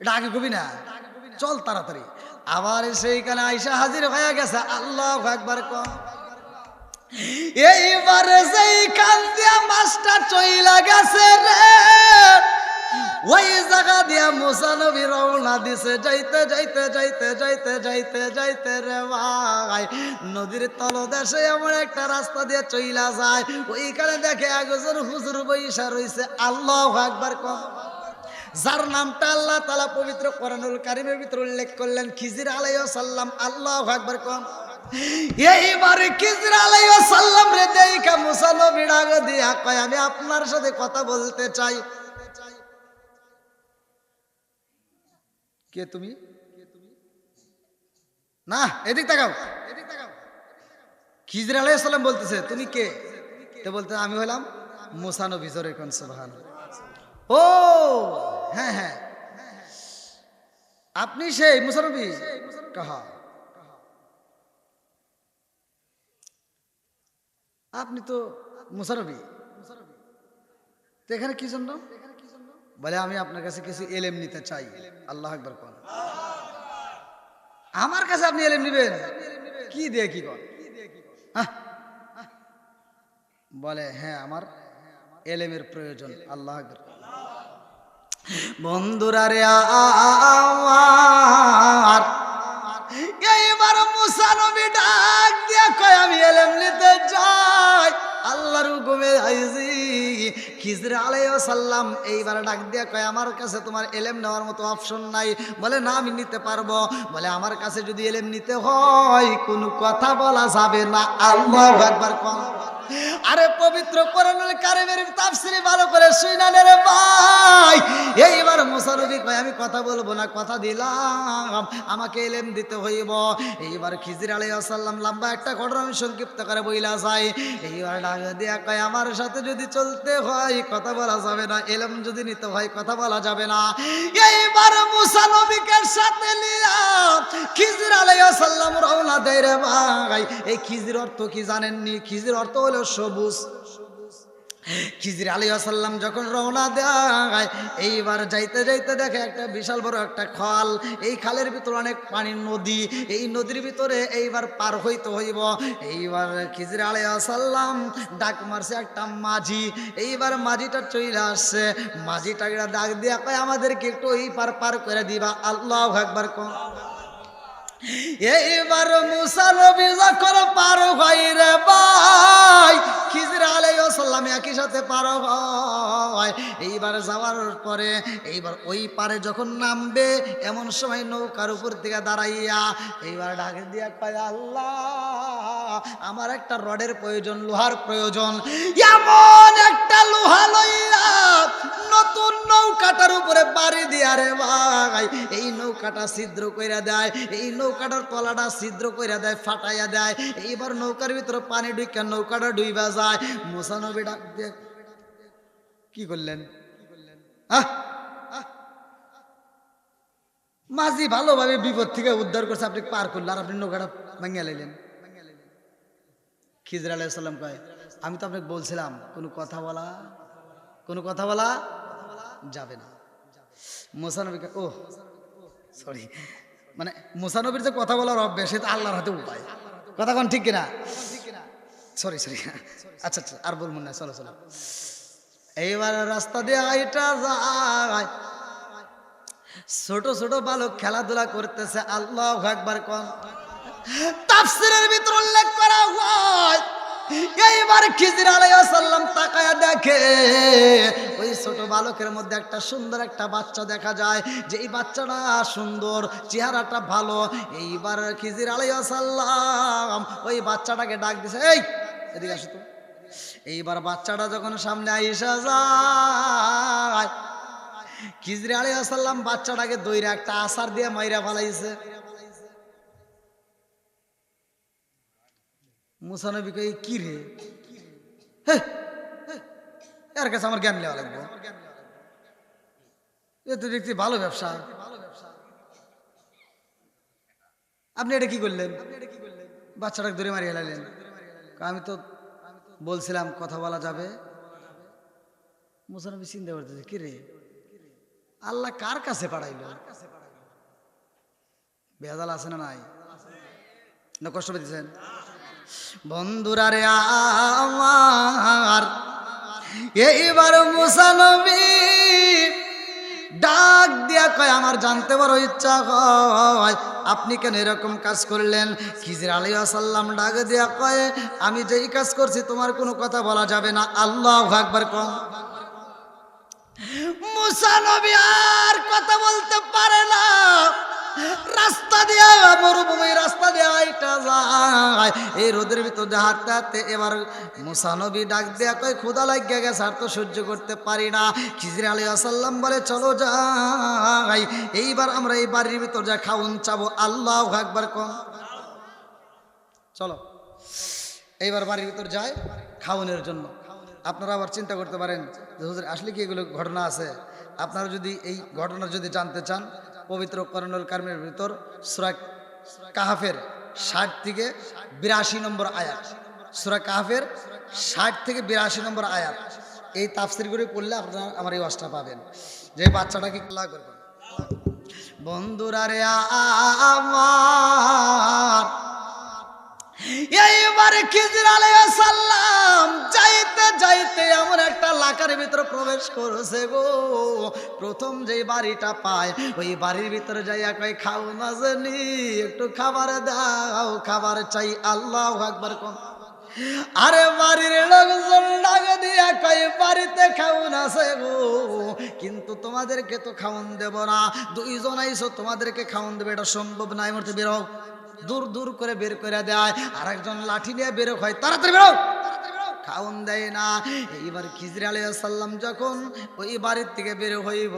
এটা আগে কবি না, চল তাড়াতাড়ি। আবার সেইখানে আইসা হাজির হয়ে গেছে। আল্লাহু আকবার কোন। এইবারে সেইখান দিয়া মাছটা চইলা গেছে রে, ওই জায়গা দিয়া মুসা নবী রওনা দিছে। যাইতে যাইতে যাইতে যাইতে যাইতে যাইতে রে ভাই, নদীর তলদেশে এমন একটা রাস্তা দিয়ে চইলা যায়, ওইখানে দেখে একজন হুজুর বইসা রইছে। আল্লাহু আকবার কোন। যার নামটা আল্লাহ তাআলা পবিত্র কোরআনুল কারীমের ভিতর উল্লেখ করলেন খিজির আলাইহিস সালাম। আল্লাহু আকবার কোন। এইবারে খিজির আলাইহিস সালাম রে দেখা মুসা নবী ডাক দিয়া কয় আমি আপনার সাথে কথা বলতে চাই। কে তুমি? না এদিক তাকাও। খিজির আলাইহিস সালাম বলতেছে তুমি কে? তো বলতে আমি হলাম মুসা নবী। জোরে কোন সুবহানাল্লাহ। ও হ্যাঁ হ্যাঁ, আপনি সেই মুসা নবী? কাহা আপনি তো মুসা নবী, তো এখানে কি জন্য? বলে আমি আপনার কাছে কিছু এলেম নিতে চাই। আল্লাহু আকবার কোন। আমার কাছে আপনি এলেম নিবেন? কি দিয়ে কি কর? বলে হ্যাঁ আমার এলেমের প্রয়োজন। আল্লাহু আকবার। বন্ধুরা রে আমার, এইবার মুসা নবী ডাক দিয়া কয় আমি এলেম নিতে যাই, আল্লাহর হুকুমে আইছি। খিজর আলাইহিস সালাম এইবার ডাক দিয়া কয় আমার কাছে তোমার এলেম নেওয়ার মতো অপশন নাই। বলে না আমি নিতে পারবো। বলে আমার কাছে যদি এলেম নিতে হয় কোনো কথা বলা যাবে না। আল্লাহু আকবার। কোন আরে পবিত্র কোরআনুল কারীমের তাফসীর ভালো করে শুইনা নে রে ভাই। এইবার মুসা নবী কয় আমি কথা বলবো না, কথা দিলাম আমাকে ইলম দিতে হইব। এইবার খিজির আলাইহিস সালাম লম্বা একটা ঘটনা আমি সংক্ষিপ্ত করে বইলা যাই। এইবার ডাক দিয়া কয় আমার সাথে যদি চলতে হয় কথা বলা যাবে না, ইলম যদি নিতে হয় কথা বলা যাবে না। এইবার মুসা নবীকে সাথে নিয়া খিজির আলাইহিস সালাম রওনা দেয় রে ভাই। এই খিজির অর্থ কি জানেননি? খিজির অর্থ হলো সবুজ। খিজির আলাইহিস সালাম যখন রওনা দেয় এইবার যাইতে যাইতে দেখে একটা বিশাল বড় একটা খাল। এই খালের ভিতরে অনেক পানি, নদী। এই নদীর ভিতরে এইবার পার হইতে হইব। এইবার খিজির আলাইহিস সালাম ডাক মারছে একটা মাঝি। এইবার মাঝিটা চলে আসছে। মাঝিটাকে ডাক দিয়া কয় আমাদেরকে একটু এই পার পার করে দিবা। আল্লাহু আকবার। এইবার মুসা নবী যখন পার হয় রে ভাই, খিজির আলাইহিস সালাম একই সাথে পার হয়। এইবার যাওয়ার পরে এইবার ওই পারে যখন নামবে এমন সময় নৌকার উপর থেকে দাঁড়াইয়া এইবার ডাক দিয়া কয় আল্লাহ আমার একটা রডের প্রয়োজন, লোহার প্রয়োজন। এমন একটা লোহা লইয়া নতুন নৌকাটার উপরে বাড়ি দিয়া রে ভাই এই নৌকাটা ছিদ্র কইরা দেয়, এই নৌকাটার তলাটা ছিদ্র কইরা দেয়, ফাটাইয়া দেয়। এইবার নৌকার ভিতরে পানি ঢুকে নৌকাটা ডুইবা যায়। মুসা নবী ডাক দিয়ে কি করলেন? মাঝি ভালোভাবে বিপদ থেকে উদ্ধার করছে, আপনি পার করলেন আর আপনি নৌকাটা ভাঙিয়া লাইলেন। খিজির আলাইহিস সালাম কয় আমি তো আপনাকে বলছিলাম কোনো কথা বলা যাবে না। মুসা নবী ও সরি, মানে মুসা নবীর যে কথা বলার অভ্যাস সেটা আল্লাহর হাতে উপায়। কথা কোন ঠিক কিনা? সরি আচ্ছা আর বলবো না, চলো। এইবার রাস্তা দিয়ে আইটা যায়, ছোট ছোট বালক খেলাধুলা করতেছে। আল্লাহু আকবার। কোন তাফসীরের ভিতর উল্লেখ করা হয় এইবার খিজির আলাইহিস সালাম তাকায়া দেখে ওই ছোট বালকের মধ্যে একটা সুন্দর একটা বাচ্চা দেখা যায়, যে এই বাচ্চাটা সুন্দর, চেহারাটা ভালো। এইবার খিজির আলাইহিস সালাম ওই বাচ্চাটাকে ডাক দিছে, এই এদিকে আসো তো। এইবার বাচ্চাটা যখন সামনে আইসা যায় খিজির আলাইহিস সালাম বাচ্চাটাকে দইরা একটা আছাড় দিয়ে মাইরা ফেলাইছে। মুসা নবী কই কি রে, এর কাছে আমার জ্ঞান নেওয়া লাগবে, এ তো দেখছি ভালো ব্যবসা, আপনি এটা কি করলেন? বাচ্চাটাকে ধরে মারিয়ে লাইলেন। আমি তো বলছিলাম কথা বলা যাবে। মুসা নবী চিন্তা করতেছে কি রে আল্লাহ কার কাছে পাঠাইলো? বেজাল আছে না নাই? না কষ্ট পেয়েছেন? বন্ধুরা রে আমার এইবার মুসা নবী ডাক দিয়া কয় আমার জানতে বড় ইচ্ছা হয় আপনি কেন এরকম কাজ করলেন? খিজির আলাইহিস সালাম ডাক দিয়া কয় আমি যেই কাজ করছি তোমার কোনো কথা বলা যাবে না। আল্লাহু আকবার। কোন মুসা নবী আর কথা বলতে পারে না। রাস্তা দিয়া মরুভূমি রাস্তা দিয়া আইটা যায়, এই রোদের ভিতর হাঁটতে হাঁটতে এবার মুসা নবী ডাক দেয়া কয় ক্ষুধা লাগিয়া গেছে, আর তো সহ্য করতে পারি না। খিজির আলাইহিস সালাম বলে চলো যাই, এইবার আমরা এই বাড়ির ভিতর যা খাউন চাবো। আল্লাহু আকবার। কোন চলো এইবার বাড়ির ভিতর যায় খাউনের জন্য। আপনারা আবার চিন্তা করতে পারেন যে হুজুর আসলে কি এগুলো ঘটনা আছে? আপনারা যদি এই ঘটনা যদি জানতে চান পবিত্র কোরআনুল কারীমের ভিতর সূরা কাহফের ৬০ থেকে ৮২ নম্বর আয়াত, সূরা কাহফের ৬০ থেকে ৮২ নম্বর আয়াত, এই তাফসীর করে পড়লে আপনারা আমার এই ওয়াজটা পাবেন যে বাচ্চাটাকে আল্লাহ করবেন। বন্ধুরা রে আমার এইবার খিজির আলাইহিস সালাম যাইতে যাইতে এমন একটা এলাকার ভিতরে প্রবেশ করেছে গো, প্রথম যে বাড়িটা পায় ওই বাড়ির ভিতরে যাইয়া কয় খাও না জানি, একটু খাবার দাও, খাবার চাই। আল্লাহু আকবার কোন। আরে বাড়ির লোকজন ডাক দিয়া কয় বাড়িতে খাওন আছে গো, কিন্তু তোমাদেরকে তো খাওন দেব না, দুইজন আইছো তোমাদেরকে খাওন দেবে, এটা সম্ভব না, এই মুহূর্তে বেরো। দূর দূর করে বের করে দেয়, আর একজন লাঠি নিয়ে বেরো হয়, তাড়াতাড়ি বেরো, খাওন দেয় না। এইবার খিজর আলাইহিস সালাম যখন ওই বাড়ির থেকে বের হইব,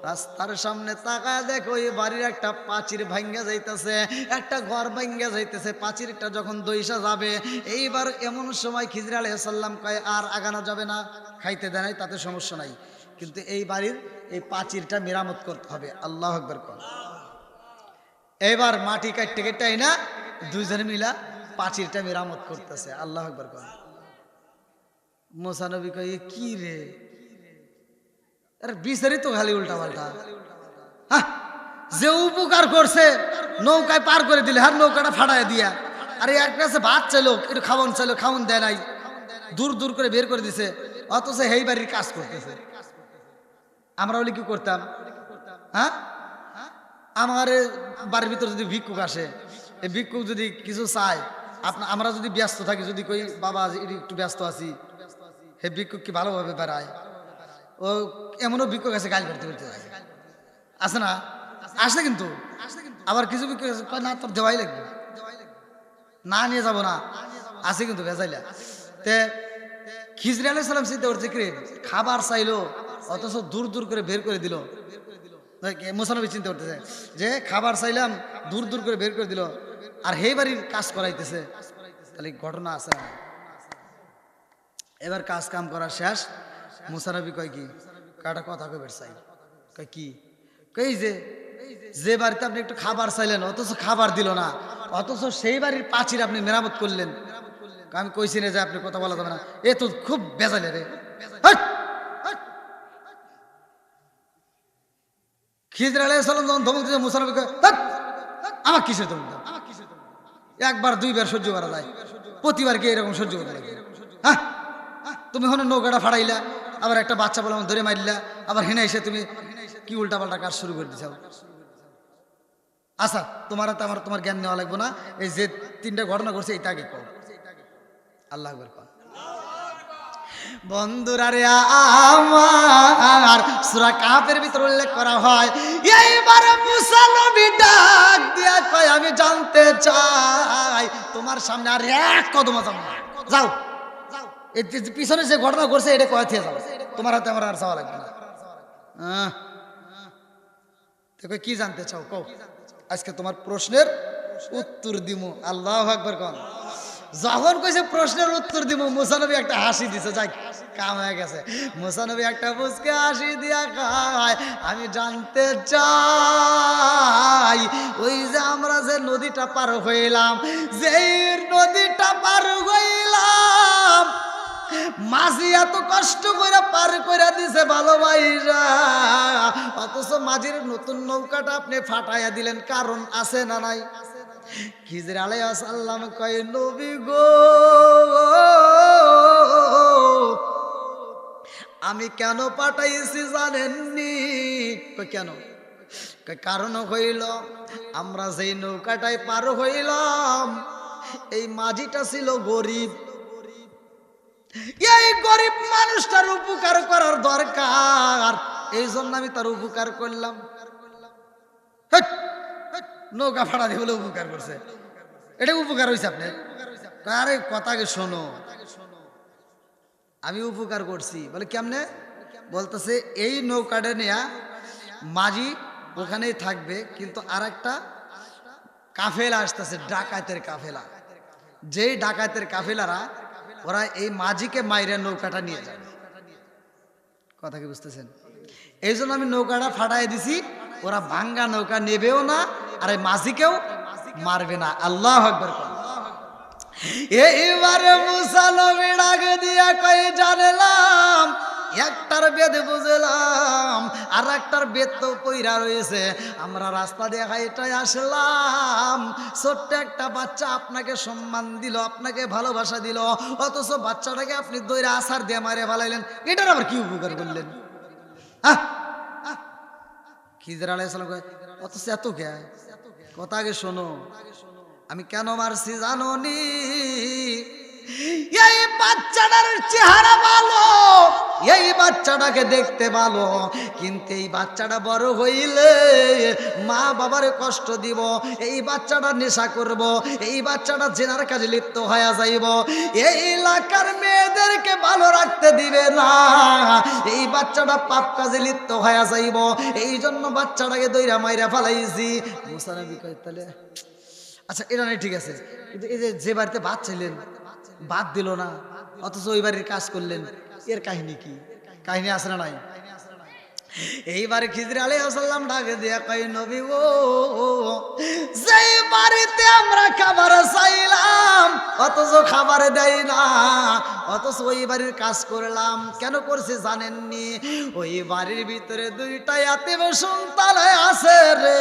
রাস্তার সামনে তাকায় দেখো ওই বাড়ির একটা পাঁচির ভাঙ্গা যাইতেছে, একটা ঘর ভাঙ্গা যাইতেছে, পাঁচিরটা যখন দইসা যাবে, এইবার এমন সময় খিজর আলাইহিস সালাম কয় আর আগানো যাবে না, খাইতে দেয় নাই তাতে সমস্যা নাই, কিন্তু এই বাড়ির এই পাঁচিরটা মেরামত করতে হবে। আল্লাহু আকবার কর। এবার মাটি কাটতে কেটে না দুইজনে মিলা পাঁচিরটা মেরামত করতেছে। আল্লাহু আকবার কর। মুসা নবী কয় কি রে, আরে বিচারি তো খালি উল্টা পাল্টা, হ্যাঁ যে উপকার করছে নৌকায় পার করে দিলে, হ্যাঁ নৌকাটা ফাটাই দিয়া, আরে এক কাছে ভাত চাইলো, একটু খাওয়ান চাইলো, খাওয়ান দেয় নাই, দূর দূর করে বের করে দিছে, অথচ এই বাড়ির কাজ করতেছে। আমরা বলি কি করতাম, হ্যাঁ আমার বাড়ির ভিতরে যদি ভিক্ষুক আসে, এই ভিক্ষুক যদি কিছু চায়, আমরা যদি ব্যস্ত থাকি, যদি কই বাবা একটু ব্যস্ত আছি, হে ভিক্ষুক কি ভালোভাবে বেড়ায়, ও এমনও ভিক্ষুক আছে গাল করতে করতে আছে না, আসে কিন্তু আবার কিছু ভিক্ষুক আছে না তোর দেওয়াই লাগবে, না নিয়ে যাবো না, আছে কিন্তু ভেজাইলা। তে খিজর আলাইহিস সালাম চিন্তা করছে কি খাবার চাইলো, অথচ দূর দূর করে বের করে দিল। মুসা নবী চিন্তা করতেছে যে খাবার চাইলাম, দূর দূর করে বের করে দিল, আর হে বাড়ির কাজ করাইতেছে, তাহলে ঘটনা আছে। এবার কাজ কাম করা শেষ, মুসা নবী কয় কি কাটা কথা কইবার চাই, কয় কি কই যে বাড়িতে আপনি একটু খাবার চাইলেন, অথচ খাবার দিল না, অথচ সেই বাড়ির পাঁচির আপনি মেরামত করলেন। আমি কইছি না যে আপনি কথা বলা যাবে না, এ তো খুব বেজালে রে। খিজর আলাইহিস সালাম যখন ধমক দিয়েছে, মুসা নবী কয় আমার কিসের ধমক দাও, একবার দুইবার সহ্য করা যায়, প্রতিবার কি এরকম সহ্য করা লাগে? হ্যাঁ তুমি ওখানে নৌকাটা ফাড়াইলা, আবার একটা বাচ্চা বলে ধরে মারলা, আবার হেনে এসে তুমি কি উল্টা পাল্টা কাজ শুরু করে দিচ্ছ। আচ্ছা তোমার তো আমার তোমার জ্ঞান নেওয়া লাগবে না, এই যে তিনটা ঘটনা ঘটছে এইটা আগে কও। আল্লাহু আকবার কও। বন্ধুরা রে আমার সূরা কাহফের ভিতর উল্লেখ করা হয়, এইবার মুসা নবী ডাক দিয়া কয় আমি জানতে চাই তোমার সামনে আর এক কদম যাও না, যাও এই পিছনে যে ঘটনা ঘটছে এটা কয় থেকে যাও, তোমার হাতে আমার আর যাওয়া লাগবে না। দেখো কি জানতে চাও কও, আজকে তোমার প্রশ্নের উত্তর দিমু। আল্লাহু আকবার কোন। যখন কইছে প্রশ্নের উত্তর দিব, মুসা নবী একটা হাসি দিছে, যাই কাম হয়ে গেছে। মুসা নবী একটা মুচকে হাসি দিয়া কয় আমি জানতে চাই ওই যে আমরা যে নদীটা পার হইলাম, যেই নদীটা পার হইলাম, মাঝি এত কষ্ট করে পার করে দিছে ভালোবাসা, অথচ মাঝির নতুন নৌকাটা আপনি ফাটাইয়া দিলেন, কারণ আছে না নাই? খিজর আলাইহিস সালাম কয় নবী গো আমি কেন পাঠাইছি জানেননি? কেন? কারণ হইল আমরা যেই নৌকাটায় পার হইলাম, এই মাঝিটা ছিল গরিব, এই গরিব মানুষটার উপকার করার দরকার, এই জন্য আমি তার উপকার করলাম। নৌকা ফাড়া দিয়ে বলে উপকার করছে, এটা উপকার হয়েছে আপনার? আরে কথাকে শোনো, আমি উপকার করছি বলে কেমনে? বলতেছে এই নৌকাটা নেয়া মাঝি ওখানেই থাকবে, কিন্তু আর একটা কাফেলা আসতেছে, ডাকাতের কাফেলা, যেই ডাকাতের কাফেলারা ওরা এই মাঝিকে মাইরে নৌকাটা নিয়ে যাবে। কথা কি বুঝতেছেন? এই জন্য আমি নৌকাটা ফাটাই দিছি, ওরা ভাঙ্গা নৌকা নেবেও না, আর এই মাঝিকেও মারবে না। আল্লাহু আকবার। এইবারে মুসা নবী ডাক দিয়া কই জানলাম একটার বেদ বুঝলাম আর একটার বেদ তো পইরা রয়েছে। আমরা রাস্তা দিয়ে হাইটাই আসলাম, ছোট্ট একটা বাচ্চা আপনাকে সম্মান দিল, আপনাকে ভালোবাসা দিল, অথচ বাচ্চাটাকে আপনি দইরা আছাড় দিয়ে মারে ফেলাইলেন। এটার আবার কি উপকার করলেন? খিজির আলাইহিস সালাম কয় অথচ এত কে কথা আগে শোনো, আমি কেন মারছি জানো নি? এই বাচ্চাটার চেহারা ভালো, এই বাচ্চাটাকে দেখতে ভালো, কিন্তু এই বাচ্চাটা বড় হইলে মা বাবার কষ্ট দিব, এই বাচ্চাটা নেশা করব, এই বাচ্চাটা জেনার কাজে লিপ্ত হয়ে যাইব, এই এলাকার মেয়েদেরকে ভালো রাখতে দিবে না, এই বাচ্চাটা পাপ কাজে লিপ্ত হয়ে যাইব, এই জন্য বাচ্চাটাকে দইরা মাইরা ফালাইছি। মুসা নবী কয় তাহলে আচ্ছা এটা নেই, ঠিক আছে, কিন্তু এই যে বাড়িতে বাদ ছিলেন বাদ দিল না, অথচ ওই বাড়ির কাজ করলেন, এর কাহিনী কি? কাহিনী আছে না নাই? এইবারে খিজির আলাইহিস সালাম ডাকে দিয়া কই নবী গো, যেই বাড়িতে আমরা খাবার চাইলাম অথচ খাবার দেয় না, অথচ ওই বাড়ির কাজ করলাম, কেন করছে জানেননি? ওই বাড়ির ভিতরে দুইটা ইয়াতীম সন্তান আছে রে,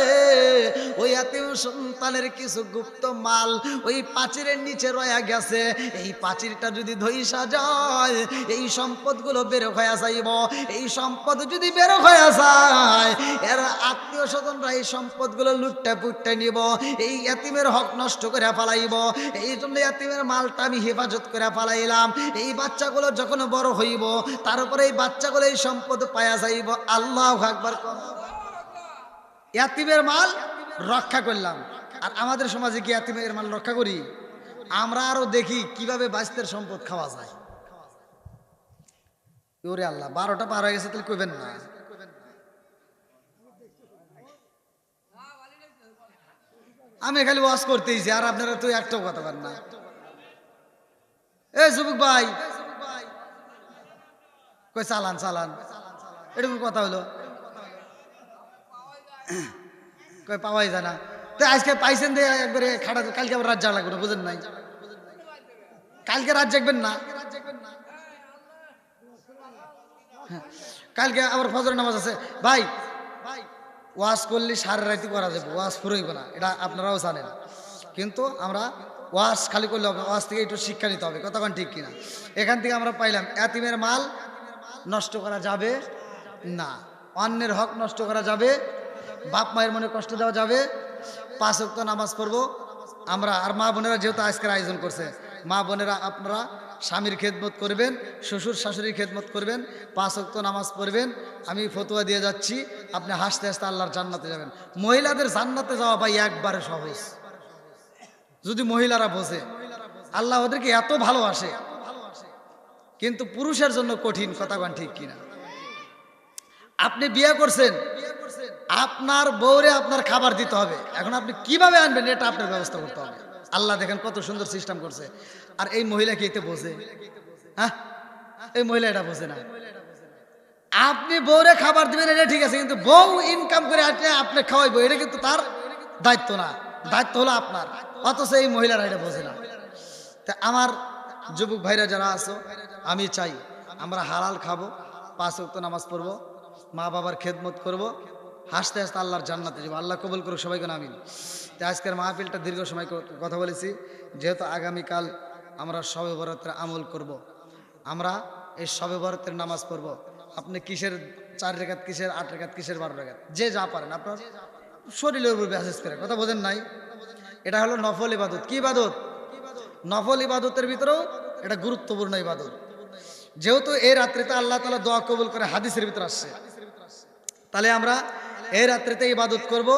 ওই ইয়াতীম সন্তানের কিছু গুপ্ত মাল ওই পাঁচিরের নিচে রয়ে গেছে, এই পাঁচিরটা যদি ধইসা যায় এই সম্পদগুলো বের হয়ে যাইব, এই সম্পদ যদি বের হয়ে যায় এর আত্মীয় স্বজনরা এই সম্পদগুলো লুটটা পুটটা নিব, এই ইয়াতীমের হক নষ্ট করে ফেলাইব, এই জন্য ইয়াতীমের মালটা আমি হেফাজত করে ফেলাইলাম, এই বাচ্চাগুলো যখন বড় হইব তারপরে এই বাচ্চাগুলো এই সম্পদ পাওয়া যাইব। আল্লাহু আকবার। ইয়াতীমের মাল রক্ষা করলাম, আর আমাদের সমাজে কি ইয়াতীমের মাল রক্ষা করি? আমরা আরো দেখি কিভাবে বাচ্চাদের সম্পদ খাওয়া যায়। ওরে আল্লাহ, 12টা পার হয়ে গেছে, তাহলে কইবেন না। আমি খালি ওয়াজ করতেইছি আর আপনারা তো একটাও কথা বলেন না। এই যুবক ভাই কই চালান চালান, এরকম কথা হলো কই পাওয়াই যায় না। তো আজকে পাইছেন দিয়ে একবারে খাটা, কালকে আবার রাত যাওয়া লাগবে না, বুঝেন নাই? কালকে রাত জাগবেন না, কালকে আবার ফজরের নামাজ আছে ভাই। ওয়াজ করলে সারা রাতি করা যাবে, ওয়াজ ফুরইব না, এটা আপনারাও জানেন, কিন্তু আমরা ওয়াজ খালি করলে হবে, ওয়াজ থেকে একটু শিক্ষা নিতে হবে, কতক্ষণ ঠিক কিনা? এখান থেকে আমরা পাইলাম ইয়াতীমের মাল নষ্ট করা যাবে না, অন্যের হক নষ্ট করা যাবে, বাপ মায়ের মনে কষ্ট দেওয়া যাবে, 5 ওয়াক্ত নামাজ পড়বো আমরা। আর মা বোনেরা যেহেতু আজকের আয়োজন করছে, মা বোনেরা আপনারা স্বামীর খেদমত করবেন, শ্বশুর শাশুড়ির খেদমত করবেন, 5 ওয়াক্ত নামাজ পড়বেন। আমি ফতোয়া দিয়ে যাচ্ছি, আপনি হাসতে হাসতে আল্লাহর জান্নাতে যাবেন। মহিলাদের জান্নাতে যাওয়া ভাই একবারে সহজ, যদি মহিলারা বোঝে। আল্লাহ ওদেরকে এত ভালোবাসে, কিন্তু পুরুষের জন্য কঠিন, কথা বলেন ঠিক কিনা? আপনি বিয়ে করছেন, আপনার বউরে আপনার খাবার দিতে হবে, এখন আপনি কিভাবে আনবেন এটা আপনার ব্যবস্থা করতে হবে। আল্লাহ দেখেন কত সুন্দর সিস্টেম করছে। আর এই মহিলা কি এতে বোঝে? হ্যাঁ, এই মহিলা এটা বোঝে না। আপনি বউরে খাবার দিবেন এটা ঠিক আছে, কিন্তু বউ ইনকাম করে আপনি খাওয়াইবো এটা কিন্তু তার দায়িত্ব না, দায়িত্ব হলো আপনার, অথচ এই মহিলারা এটা বোঝে না। তা আমার যুবক ভাইরা যারা আছো, আমি চাই আমরা হালাল খাবো, 5 ওয়াক্ত নামাজ পড়বো, মা বাবার খেদমত করব, হাসতে হাসতে আল্লাহর জান্নাতে যাবো। আল্লাহ কবুল করুক সবাইকে, আমিন। তাই আজকের মাহফিলটা দীর্ঘ সময় কথা বলেছি, যেহেতু আগামীকাল আমরা শবে বরাতের আমল করব, আমরা এই শবে বরাতের নামাজ পড়ব। আপনি কিসের 4 রাকাত, কিসের 8 রাকাত, কিসের 12 রাকাত, যে যা পারেন আপনার শরীরের উপর বিশেষ করে, কথা বোঝেন নাই? এটা হলো নফল ইবাদত। কি ইবাদত? নফল ইবাদতের ভিতরেও এটা গুরুত্বপূর্ণ ইবাদত। যেহেতু এই রাত্রিতে আল্লাহ তাআলা দোয়া কবুল করে, হাদিসের ভিতরে আসছে, তাহলে আমরা এই রাত্রিতে ইবাদত করব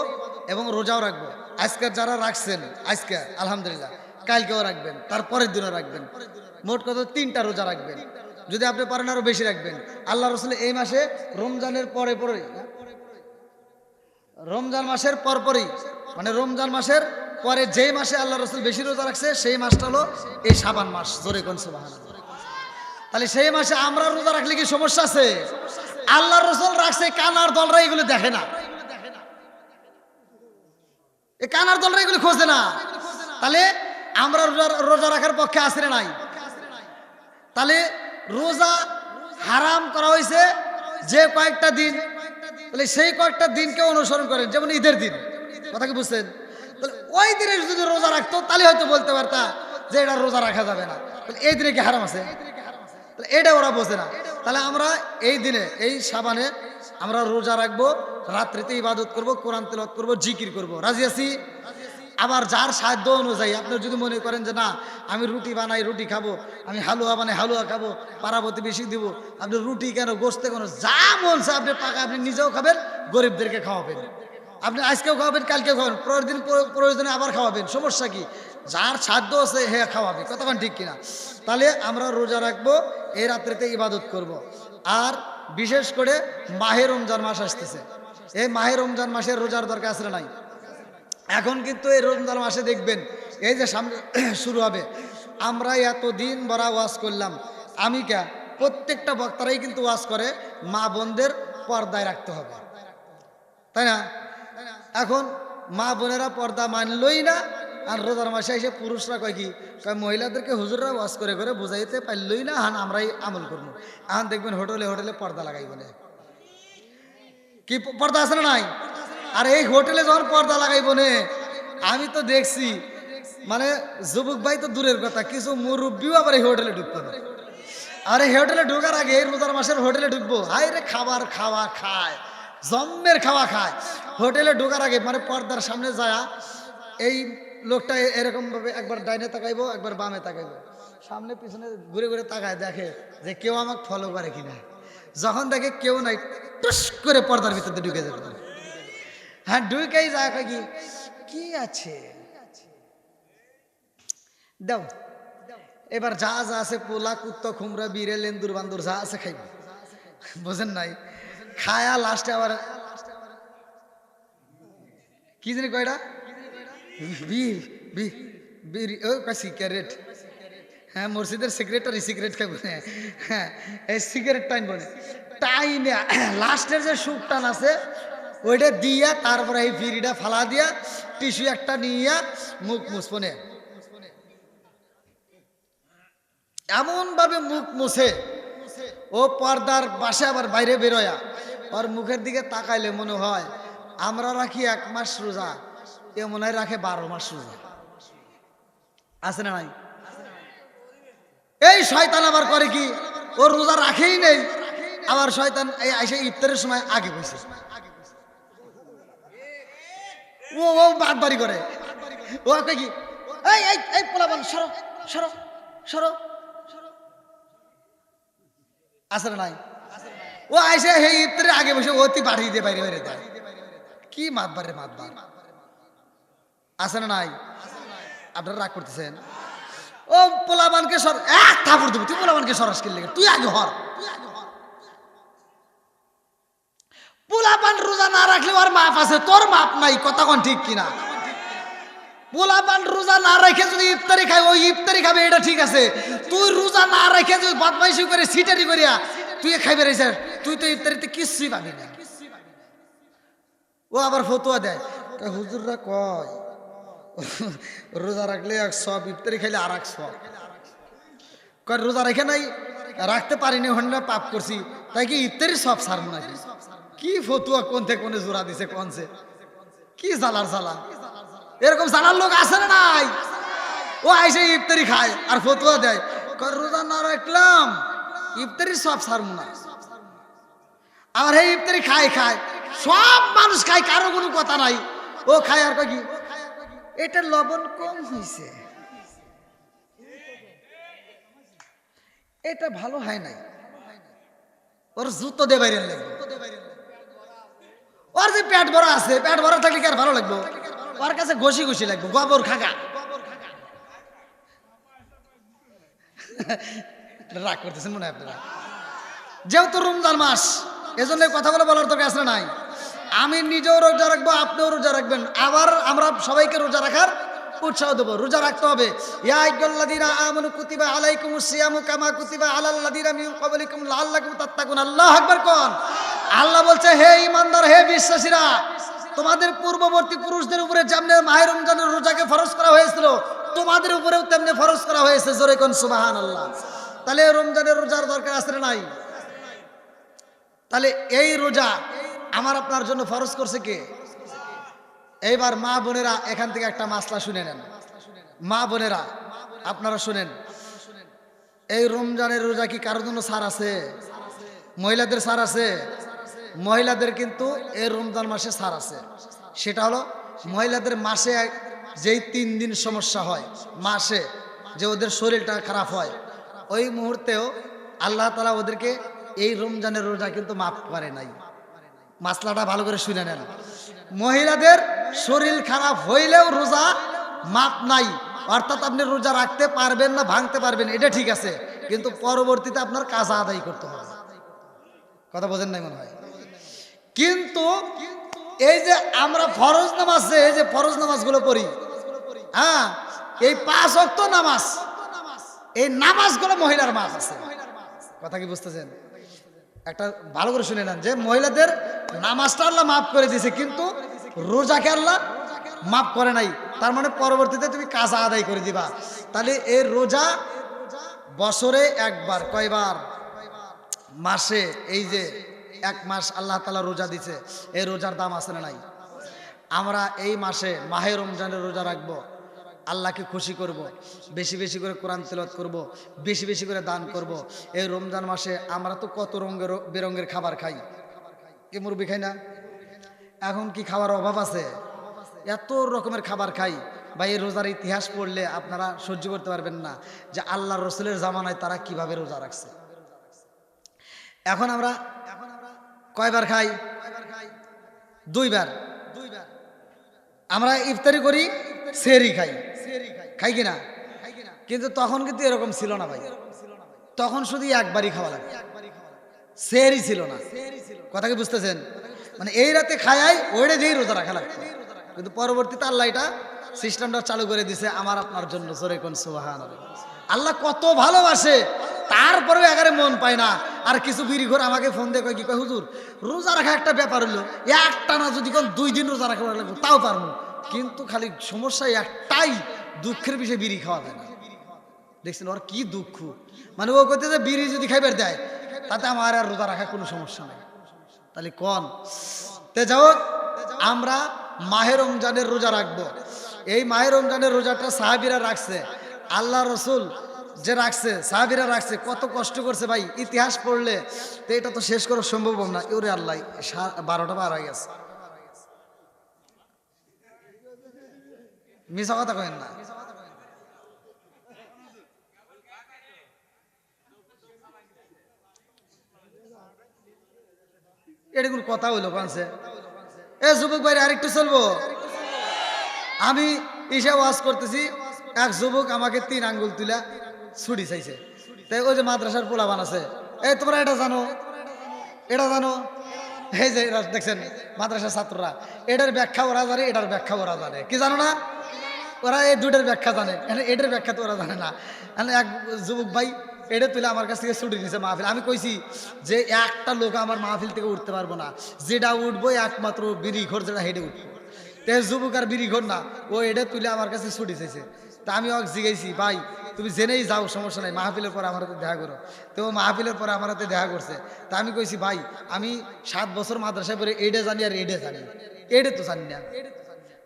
এবং রোজাও রাখবো। আজকে যারা রাখছেন, আজকে আলহামদুলিল্লাহ, কালকেও রাখবেন, তারপরের দিনও রাখবেন, মোট কত 3টা রোজা রাখবেন। যদি আপনি পারেন আরো বেশি রাখবেন। আল্লাহ রসুল এই মাসে রমজানের পরে পরে, রমজান মাসের পরপরই, মানে রমজান মাসের পরে যেই মাসে আল্লাহ রসুল বেশি রোজা রাখছে সেই মাসটা হলো এই শাবান মাস। জোরে কোন সুবহানাল্লাহ। তাহলে সেই মাসে আমরা রোজা রাখলে কি সমস্যা আছে? আল্লাহ রসুল রাখছে, কানার দলরা এগুলো দেখে না, এই কানার দলরা এগুলো খোঁজে না। তাহলে আমরা রোজা রাখার পক্ষে আসে না নাই? তাহলে রোজা হারাম করা হয়েছে যে কয়েকটা দিন, তাহলে সেই কয়েকটা দিনকে অনুসরণ করেন, যেমন ঈদের দিন, কথা কি বুঝছেন? তাহলে ওই দিনে যদি রোজা রাখতো তাহলে হয়তো বলতে পারতা যে এটা রোজা রাখা যাবে না, তাহলে এই দিনে কি হারাম আছে? তাহলে এটা ওরা বোঝে না। তাহলে আমরা এই দিনে, এই সাবানে আমরা রোজা রাখবো, রাত্রিতে ইবাদত করব, কোরআন তেলাওয়াত করব, জিকির করব, রাজি আছি? আবার যার সাধ্য অনুযায়ী আপনি যদি মনে করেন যে না আমি রুটি বানাই রুটি খাবো, আমি হালুয়া বানাই হালুয়া খাবো, পারাবতী বেশি দিব, আপনি রুটি কেন গোস্তে কেন যা মন চায় আপনি পাকা, আপনি নিজেও খাবেন, গরিবদেরকে খাওয়াবেন, আপনি আজকেও খাওয়াবেন, কালকেও খাওয়াবেন, পরের দিন প্রয়োজনে আবার খাওয়াবেন, সমস্যা কি? যার সাধ্য আছে হে খাওয়াবে, কতক্ষণ ঠিক কিনা? তাহলে আমরা রোজা রাখবো, এই রাত্রিতে ইবাদত করব। আর বিশেষ করে মাহে রমজান মাস আসতেছে, এই মাহে রমজান মাসের রোজার দরকার আছে না নাই? এখন কিন্তু এই রমজান মাসে দেখবেন এই যে সামনে শুরু হবে, আমরা এতদিন বড় ওয়াজ করলাম, আমি কে প্রত্যেকটা বক্তারাই কিন্তু ওয়াজ করে মা বোনদের পর্দায় রাখতে হবে, তাই না? এখন মা বোনেরা পর্দা মানলই না, আর রোজার মাসে এসে পুরুষরা কয় কি কয় মহিলাদেরকে হুজুররা ওয়াজ করে করে বুঝাইতে পারলই না, হান আমরাই আমল করবো। এখন দেখবেন হোটেলে হোটেলে পর্দা লাগাই বলে, কি পর্দা আছে না নাই? আর এই হোটেলে যখন পর্দা লাগাইব নে, আমি তো দেখছি মানে যুবক ভাই তো দূরের কথা, কিছু মুরব্বীও আবার এই হোটেলে ঢুকতো না। আর এই হোটেলে ঢোকার আগে এই রোজার মাসের হোটেলে ঢুকবো, হাই রে খাবার খাওয়া খায়, জম্মের খাওয়া খায়। হোটেলে ঢোকার আগে মানে পর্দার সামনে যায় এই লোকটা এরকম ভাবে একবার ডাইনে তাকাইবো, একবার বামে তাকাইবো, সামনে পিছনে ঘুরে ঘুরে তাকায়, দেখে যে কেউ আমাকে ফলো করে কিনা। যখন দেখে কেউ নাই, টুস করে পর্দার ভিতরে ঢুকে যাবে। হ্যাঁ, ঢুকেই যায়, কি কি আছে দাও, এবার যা যা আছে পোলা কুত্তা খুমরা বিরে লেন্দুর বান্দুর যা আছে খাইব, বোঝেন নাই? খায়া লাস্টে আবার কি জানি কয়টা সিগারেট, হ্যাঁ মসজিদের সেক্রেটারি সিগারেট খাইব, হ্যাঁ এই সিগারেট টাইম বলে টাইনে লাস্টের যে সুখ টান আছে ওইটা দিয়া তারপরে এই ফিরিটা ফালা দিয়া টিস্যু একটা নিয়ে মুখ মুছপনে এমন ভাবে মুখ মুছে ও পর্দার বাসে আবার বাইরে বেরোয়া, ওর মুখের দিকে তাকাইলে মনে হয় আমরা রাখি 1 মাস রোজা, এ মনে হয় রাখে 12 মাস রোজা, আছে না নাই? এই শয়তান আবার করে কি, ও রোজা রাখেই নেই, আবার শয়তান এই এসে ইফতারের সময় আগে বসে ও ও বাদবাড়ি করে, ও কি এই এই এই পোলাপান সরো সরো সরো, আছে না নাই? ও আইসে হে ইফতারের আগে বসে অতি বাড়িয়ে দিয়ে বাইরে বাইরে দেয়, কি মাতবার রে মাতবার, আছে না নাই? আপনারা রাগ করতেছেন? ও পোলাপানকে সর, এক থাপড় দেবো, তুই পোলাপানকে সরাস কিনলে, তুই আগে হর। পোলাপান রোজা না রাখলে ওর মাপ আছে, তোর মাপ নাই, কথা কোন ঠিক কিনা? পোলাপান রোজা না রেখে যদি ইফতারি খায়, ওই ইফতারি খাবে এটা ঠিক আছে, তুই রোজা না রেখে যদি বদমাইশি করে সিটারি করিয়া তুই খাইবে রে, তুই তো ইফতারিতে কিছুই পাবি না। ও আবার ফতুয়া দেয়, হুজুররা কয় রোজা রাখলে 1 সব, ইফতারি খাইলে আর 1 সব, কয় রোজা রেখে নাই রাখতে পারিনি হন্ডা পাপ করছি, তাই কি ইফতারি সব সারবো নাকি? কি ফতুয়া কোন থেকে কোনে জোড়া দিছে, কোনছে কি জ্বালার জ্বালা, এরকম জানার লোক আছে না নাই? ও আইসে ইফতারি খায় আর ফতুয়া দেয়, রোজা না রাখলাম ইফতারি সব সারবো না, আর এই ইফতারি খায় খায়, সব মানুষ খায়, কারো কোনো কথা নাই, ও খায় আর কয় কি এটা লবণ কম হয়েছে, এটা ভালো হয় নাই, ওর জুতো দে বাইরে লাগবে, ওর যে পেট ভরা আছে, পেট ভরা থাকলে কি আর ভালো লাগবে? ওর কাছে ঘষি ঘষি লাগবে, গোবর খাগা। রাগ করতেছেন মনে হয় আপনারা? যেহেতু রমজান মাস, এজন্য কথাগুলো বলার দরকার আছে নাই? আমি নিজেও রোজা রাখবো, আপনিও রোজা রাখবেন, আবার আমরা সবাইকে রোজা রাখার উৎসাহ দেবো, রোজা রাখতে হবে। ইয়া আইয়ুহাল্লাযীনা আমানু কুতিবা আলাইকুমুস সিয়ামু কামা কুতিবা আলাল্লাযীনা মিন ক্বাবলিকুম লাআল্লাকুম তাত্তাকুন। আল্লাহু আকবার কোন। আল্লাহ বলছে, হে ঈমানদার, হে বিশ্বাসীরা, তোমাদের পূর্ববর্তী পুরুষদের উপরে যেমন মাহে রমজানের রোজাকে ফরজ করা হয়েছিল, তোমাদের উপরেও তেমনি ফরজ করা হয়েছে, জোরে কোন সুবহানাল্লাহ। তাহলে রমজানের রোজার দরকার আছে না নাই? তাহলে এই রোজা আমার আপনার জন্য ফরজ করছে কে? এইবার মা বোনেরা এখান থেকে একটা মাসলা শুনে নেন। মা বোনেরা আপনারা শুনেন, এই রমজানের রোজা কি কারোর জন্য ছাড় আছে? মহিলাদের ছাড় আছে? মহিলাদের কিন্তু এই রমজান মাসে ছাড় আছে। সেটা হলো মহিলাদের মাসে যেই 3 দিন সমস্যা হয়, মাসে যে ওদের শরীরটা খারাপ হয়, ওই মুহূর্তেও আল্লাহ তাআলা ওদেরকে এই রমজানের রোজা কিন্তু মাফ করে নাই। মাসলাটা ভালো করে শুনে নেন। মহিলাদের শরীর খারাপ হইলেও রোজা মাপ নাই, অর্থাৎ আপনি রোজা রাখতে পারবেন না, ভাঙতে পারবেন, এটা ঠিক আছে, কিন্তু পরবর্তীতে আপনার কাজা আদায় করতে হবে। কথা বোঝেন নাই মনে হয়। কিন্তু এই যে আমরা ফরজ নামাজে, এই যে ফরজ নামাজগুলো পড়ি, হ্যাঁ, এই 5 ওয়াক্ত নামাজ, এই নামাজগুলো মহিলার মাস আছে। কথা কি বুঝতেছেন? একটা ভালো করে শুনে নেন যে মহিলাদের নামাজটা আল্লাহ মাফ করে দিয়েছে, কিন্তু রোজাকে আল্লাহ মাফ করে নাই। তার মানে পরবর্তীতে তুমি কাজা আদায় করে দিবা। তাহলে এই রোজা বছরে একবার, কয়বার? মাসে। এই যে 1 মাস আল্লাহ তাআলা রোজা দিছে, এই রোজার দাম আছে না নাই? আমরা এই মাসে মাহে রমজানের রোজা রাখবো, আল্লাহকে খুশি করব, বেশি বেশি করে কোরআন তেলাওয়াত করব, বেশি বেশি করে দান করব। এই রমজান মাসে আমরা তো কত রঙের বেরঙের খাবার খাই, কি মুরব্বি খাই না? এখন কি খাবার অভাব আছে? এত রকমের খাবার খাই ভাই। এই রোজার ইতিহাস পড়লে আপনারা সহ্য করতে পারবেন না যে আল্লাহ রসুলের জামানায় তারা কিভাবে রোজা রাখছে। এখন আমরা কয়বার খাই? 2 বার। আমরা ইফতারি করি, সেহরি খাই, খাই কিনা? কিন্তু তখন কিন্তু এরকম ছিল না ভাই, তখন শুধু একবারই খাওয়া লাগে, সেহরি ছিল না। কথা কি বুঝতেছেন? মানে এই রাতে খায়াই ওইটা দিয়েই রোজা রাখা লাগতো, কিন্তু পরবর্তীতে আল্লাহ এটা সিস্টেমটা চালু করে দিছে আমার আপনার জন্য। জোরে কোন সুবহানাল্লাহ। আল্লাহ কত ভালোবাসে, তারপরেও এগারে মন পায় না। আর কিছু বিড়ি ঘর আমাকে ফোন দিয়ে কয়, কি কয়, হুজুর রোজা রাখা একটা ব্যাপার হলো, একটা না যদি কোন 2 দিন রোজা রাখা লাগবে তাও পারবো, কিন্তু খালি সমস্যা একটাই, দুঃখের বিষয়ে বিড়ি খাওয়া যায় না। দেখছেন ওর কি দুঃখ, মানে ও কইতে যে বিড়ি যদি খাইবার দেয় তাতে আমার আর রোজা রাখা কোনো সমস্যা নাই। তাহলে কোন তে যাও, আমরা মাহে রমজানের রোজা রাখবো। এই মাহে রমজানের রোজাটা সাহাবীরা রাখছে, আল্লাহ রসুল যে রাখছে, সাহাবীরা রাখছে, কত কষ্ট করছে ভাই। ইতিহাস পড়লে তো এটা তো শেষ করা সম্ভব না। ওরে আল্লাহ, 12টা বার হয়ে গেছে, মিছা কথা কইেন না। এটা কোন কথা হইলো কানছে? এ যুবক ভাই আরেকটু চলবো। আমি ইসা ওয়াজ করতেছি, এক যুবক আমাকে 3 আঙ্গুল তুলা ছুটি চাইছে। তাই ওই যে মাদ্রাসার পোলাবান আছে, এই তোমরা এটা জানো, এটা জানো, এই যে দেখছেন মাদ্রাসার ছাত্ররা, এটার ব্যাখ্যা ওরা জানে, এটার ব্যাখ্যা ওরা জানে, কি জানো না? ওরা এই 2টার ব্যাখ্যা জানে, এটার ব্যাখ্যা তো ওরা জানে না। এক যুবক ভাই এটা তুলে আমার কাছ থেকে ছুটি নিয়েছে মাহফিল। আমি কইছি যে একটা লোক আমার মাহফিল থেকে উঠতে পারবো না, যেটা উঠবো একমাত্র বিড়ি ঘর, যেটা হেঁটে উঠবো। তো যুবক আর বিড়ি ঘর না, ও এটা তুলে আমার কাছে ছুটি চাইছে। তা আমি ওকে জিজ্ঞাসি, ভাই তুমি জেনেই যাও, সমস্যা নাই, মাহফিলের পরে আমার হাতে দেখা করো। তো মাহফিলের পরে আমার হাতে দেখা করছে। তা আমি কইছি, ভাই আমি 7 বছর মাদ্রাসায় পরে এইটা জানি আর এইটা জানি, এইটা তো জানি না।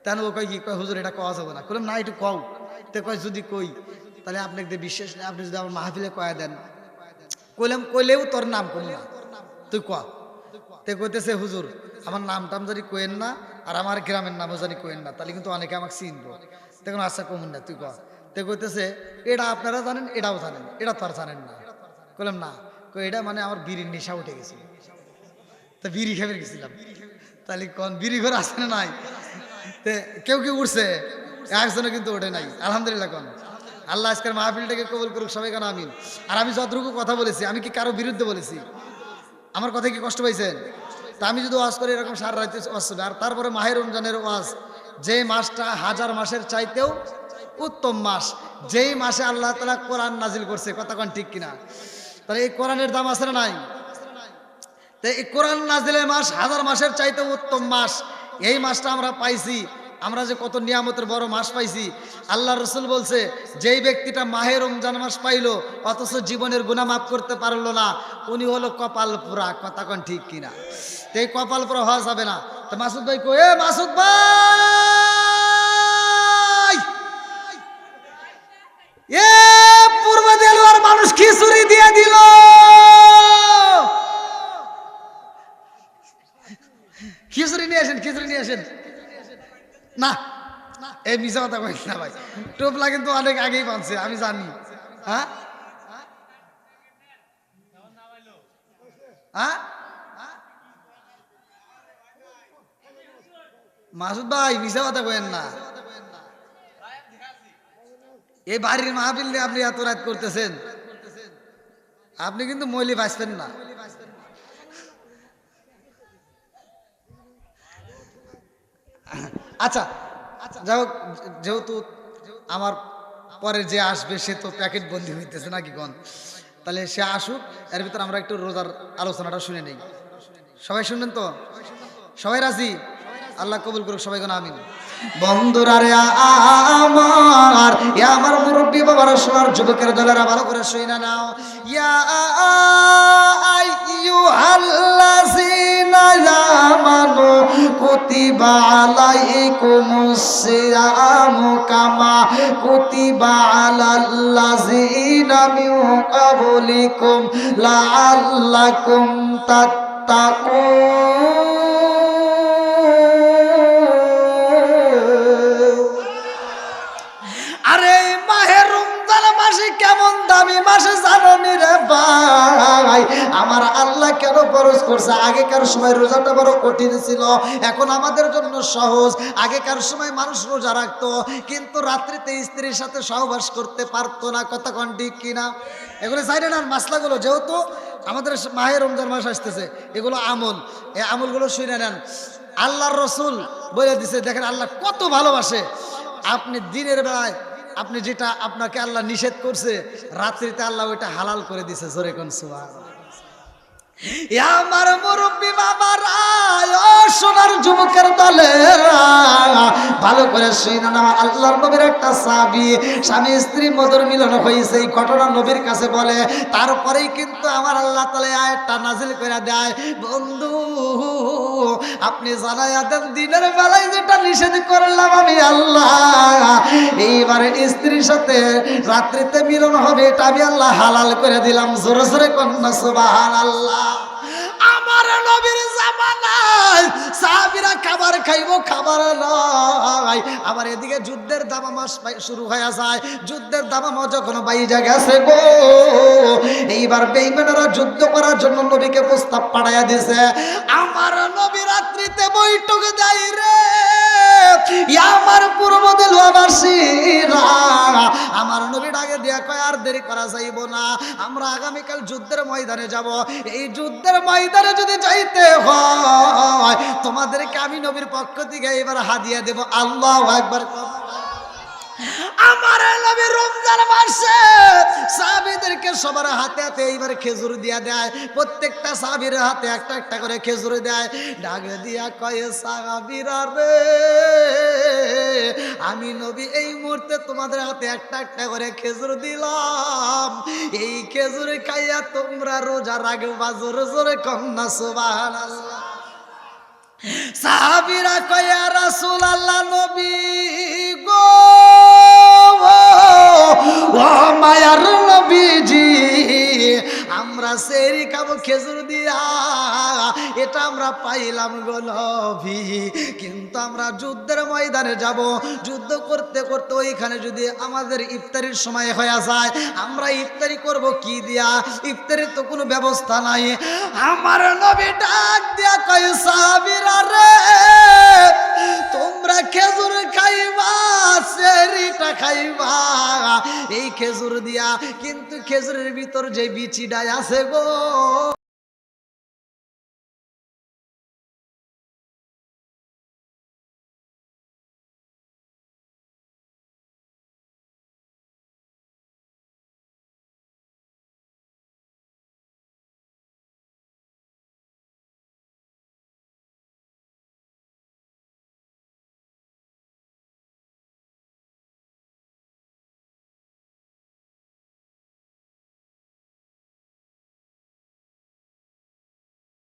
তেন ও কয়, কি কয়, হুজুর এটা কওয়া যাবে না। বললাম না, একটু কও। তো কয়, যদি কই তাহলে আপনাকে বিশ্বাস নেই, আপনি যদি আমার মাহফিলে কয়া দেন। কইলাম, কইলেও তোর নাম কম না, তুই ক। তে কইতেছে, হুজুর আমার নাম টাম জানি কোয়েন না, আর আমার গ্রামের নামও জানি কোয়েন না, তাহলে কিন্তু অনেকে আমাকে চিনবো। তখন আচ্ছা কমুন না, তুই ক। তে কইতেছে, এটা আপনারা জানেন, এটাও জানেন, এটা তো আর জানেন না। কইলাম না, কই এটা মানে আমার বিড়ির নেশা উঠে গেছিল, তা বিড়ি খেয়ে গেছিলাম। তাহলে কোন বিড়ি ঘর আছে না নাই? তে কেউ কেউ উঠছে, একজনে কিন্তু ওঠে নাই। আলহামদুলিল্লাহ। কোন আল্লাহ আজকের মাহফিলটাকে কবুল করুক, সবাই কেন আমিন। আর আমি যতটুকু কথা বলেছি, আমি কি কারো বিরুদ্ধে বলেছি? আমার কথা কি কষ্ট পাইছেন? তা আমি যদি ওয়াজ করি এরকম সারা রাতে ওয়াজ হবে। আর তারপরে মাহে রমজানের ওয়াজ, যে মাসটা 1000 মাসের চাইতেও উত্তম মাস, যেই মাসে আল্লাহ তাআলা কোরআন নাজিল করছে, কথা কোন ঠিক কিনা? তাহলে এই কোরআনের দাম আছে না নাই? তো এই কোরআন নাজিলের মাস 1000 মাসের চাইতেও উত্তম মাস, এই মাসটা আমরা পাইছি আমরা যে কত নিয়ামতের বড় মাস পাইছি। আল্লাহ রসুল বলছে যেই ব্যক্তিটা মাহে রমজান মাস পাইলো অথচ জীবনের গুনাহ মাফ করতে পারলো না, উনি হলো কপাল পোড়া। কথা কোন ঠিক কিনা? তো এই কপাল পোড়া হওয়া যাবে না। তো মাসুদ ভাই কই, মাসুদ ভাই, এ পূর্ব দেলোয়ার মানুষ খিচুড়ি দিয়ে দিল। খিচুড়ি নিয়ে আসেন, খিচুড়ি নিয়ে আসেন। না এই মিশা কথা কই না ভাই, টোপলা কিন্তু অনেক আগেই পাচ্ছে আমি জানি। হ্যাঁ হ্যাঁ মাসুদ ভাই মিশা কথা কইেন না। এই বাড়ির মাহফিল নিয়ে আপনি এত রাত করতেছেন, আপনি কিন্তু মৌলি বাঁচবেন না। আচ্ছা যাই হোক, যেহেতু আমার পরে যে আসবে সে তো প্যাকেট বন্দি হইতেছে নাকি কোন, তাহলে সে আসুক, এর ভিতর আমরা একটু রোজার আলোচনাটা শুনে নেই। সবাই শুনবেন তো? সবাই রাজি? আল্লাহ কবুল করুক সবাই কোন আমিন। বন্ধুরা রে আমার, আমার মুরব্বী বাবারা, সোনার যুবকের দলেরা ভালো করে শুনে নাও। ইয়া আইয়ুহাল্লাযীনা আমানু কুতিবা আলাইকুমুস সিয়ামু কামা কুতিবা আলাল্লাযীনা মিন ক্বাবলিকুম লাআল্লাকুম তাত্তাকুন। আরে মাহে রমজান মাসে কেমন দামি মাসে জানো নি রে ভাই, আমার আল্লাহ কেন ফরজ করছে? আগেকার সময় রোজাটা বড় কঠিন ছিল, এখন আমাদের জন্য সহজ। আগেকার সময় মানুষ রোজা রাখতো কিন্তু রাত্রিতে স্ত্রীর সাথে সহবাস করতে পারতো না। কথা কোন ঠিক কিনা? এগুলো চাই না মাসলাগুলো, যেহেতু আমাদের মাহে রমজান মাস আসতেছে, এগুলো আমল, এই আমলগুলো শুনে নেন। আল্লাহর রসুল বলে দিছে, দেখেন আল্লাহ কত ভালোবাসে। আপনি দিনের বেলায় আপনি যেটা আপনাকে আল্লাহ নিষেধ করছে, রাত্রিতে আল্লাহ ওইটা হালাল করে দিছে। জোরে কোন সুবহানাল্লাহ। আমার মুরব্বী বাবারা, ও সোনার যুবকের দলেরা, ভালো করে শুনে নাও। আল্লাহর নবীর একটা সাহাবী, স্বামী স্ত্রী মধুর মিলন হয়েছে, এই ঘটনা নবীর কাছে বলে। তারপরেই কিন্তু আমার আল্লাহ তাআলা আয়াতটা নাজিল করে দেয়, বন্ধু আপনি জানাইয়া দেন দিনের বেলায় যেটা নিষেধ করলাম আমি আল্লাহ, এইবারে স্ত্রীর সাথে রাত্রিতে মিলন হবে, এটা আমি আল্লাহ হালাল করে দিলাম। জোরে জোরে কন্যা সুবহানাল্লাহ। আমার নবীর জামানায় সাহাবীরা খাবার খাইবো, খাবার নাই। আবার এদিকে যুদ্ধের দামামা শুরু হয়ে যায়। যুদ্ধের দামামা যখন বাইজা গেছে গো, এইবার বেঈমানরা যুদ্ধ করার জন্য নবীকে প্রস্তাব পাঠাইয়া দিয়েছে। আমার নবী রাত্রিতে বৈঠক দেয় রে, আমার পূর্ব দেলওয়াবাসীরা, আমার নবী ডাকে দিয়া কয় আর দেরি করা যাইব না, আমরা আগামীকাল যুদ্ধের ময়দানে যাব। এই যুদ্ধের ময়দানে যদি যাইতে হয় তোমাদেরকে আমি নবীর পক্ষ থেকে এবার হাদিয়া দেব। আল্লাহু আকবার। আমার নবী রমজান মাসে সাহাবীদেরকে সবার হাতে হাতে এইবার খেজুর দিয়া দেয়। প্রত্যেকটা সাহাবীর হাতে একটা একটা করে খেজুর দেয়। ডাক দিয়া কয়ে, সাহাবীরা রে, আমি নবী এই মুহূর্তে তোমাদের হাতে একটা একটা করে খেজুর দিলাম, এই খেজুর খাইয়া তোমরা রোজা রাখবা। জোরে জোরে কন্যা সুবহানাল্লাহ। সাহাবীরা কয়, রাসূলুল্লাহ নবী গো, ও মায়ার নবীজি, আমরা সেরি খাবো খেজুর দিয়া, এটা আমরা পাইলাম গো নবী, কিন্তু আমরা যুদ্ধের ময়দানে যাব, যুদ্ধ করতে করতে ওইখানে যদি আমাদের ইফতারির সময় হয়ে যায়, আমরা ইফতারি করব কি দিয়া? ইফতারির তো কোনো ব্যবস্থা নাই। আমার নবী ডাক দিয়া কয়, সাহাবীরা রে, তোমরা খেজুর খাইবা, সেরিটা খাইবা এই খেজুর দিয়া, কিন্তু খেজুরের ভিতর যে বিচিটা আছে গো,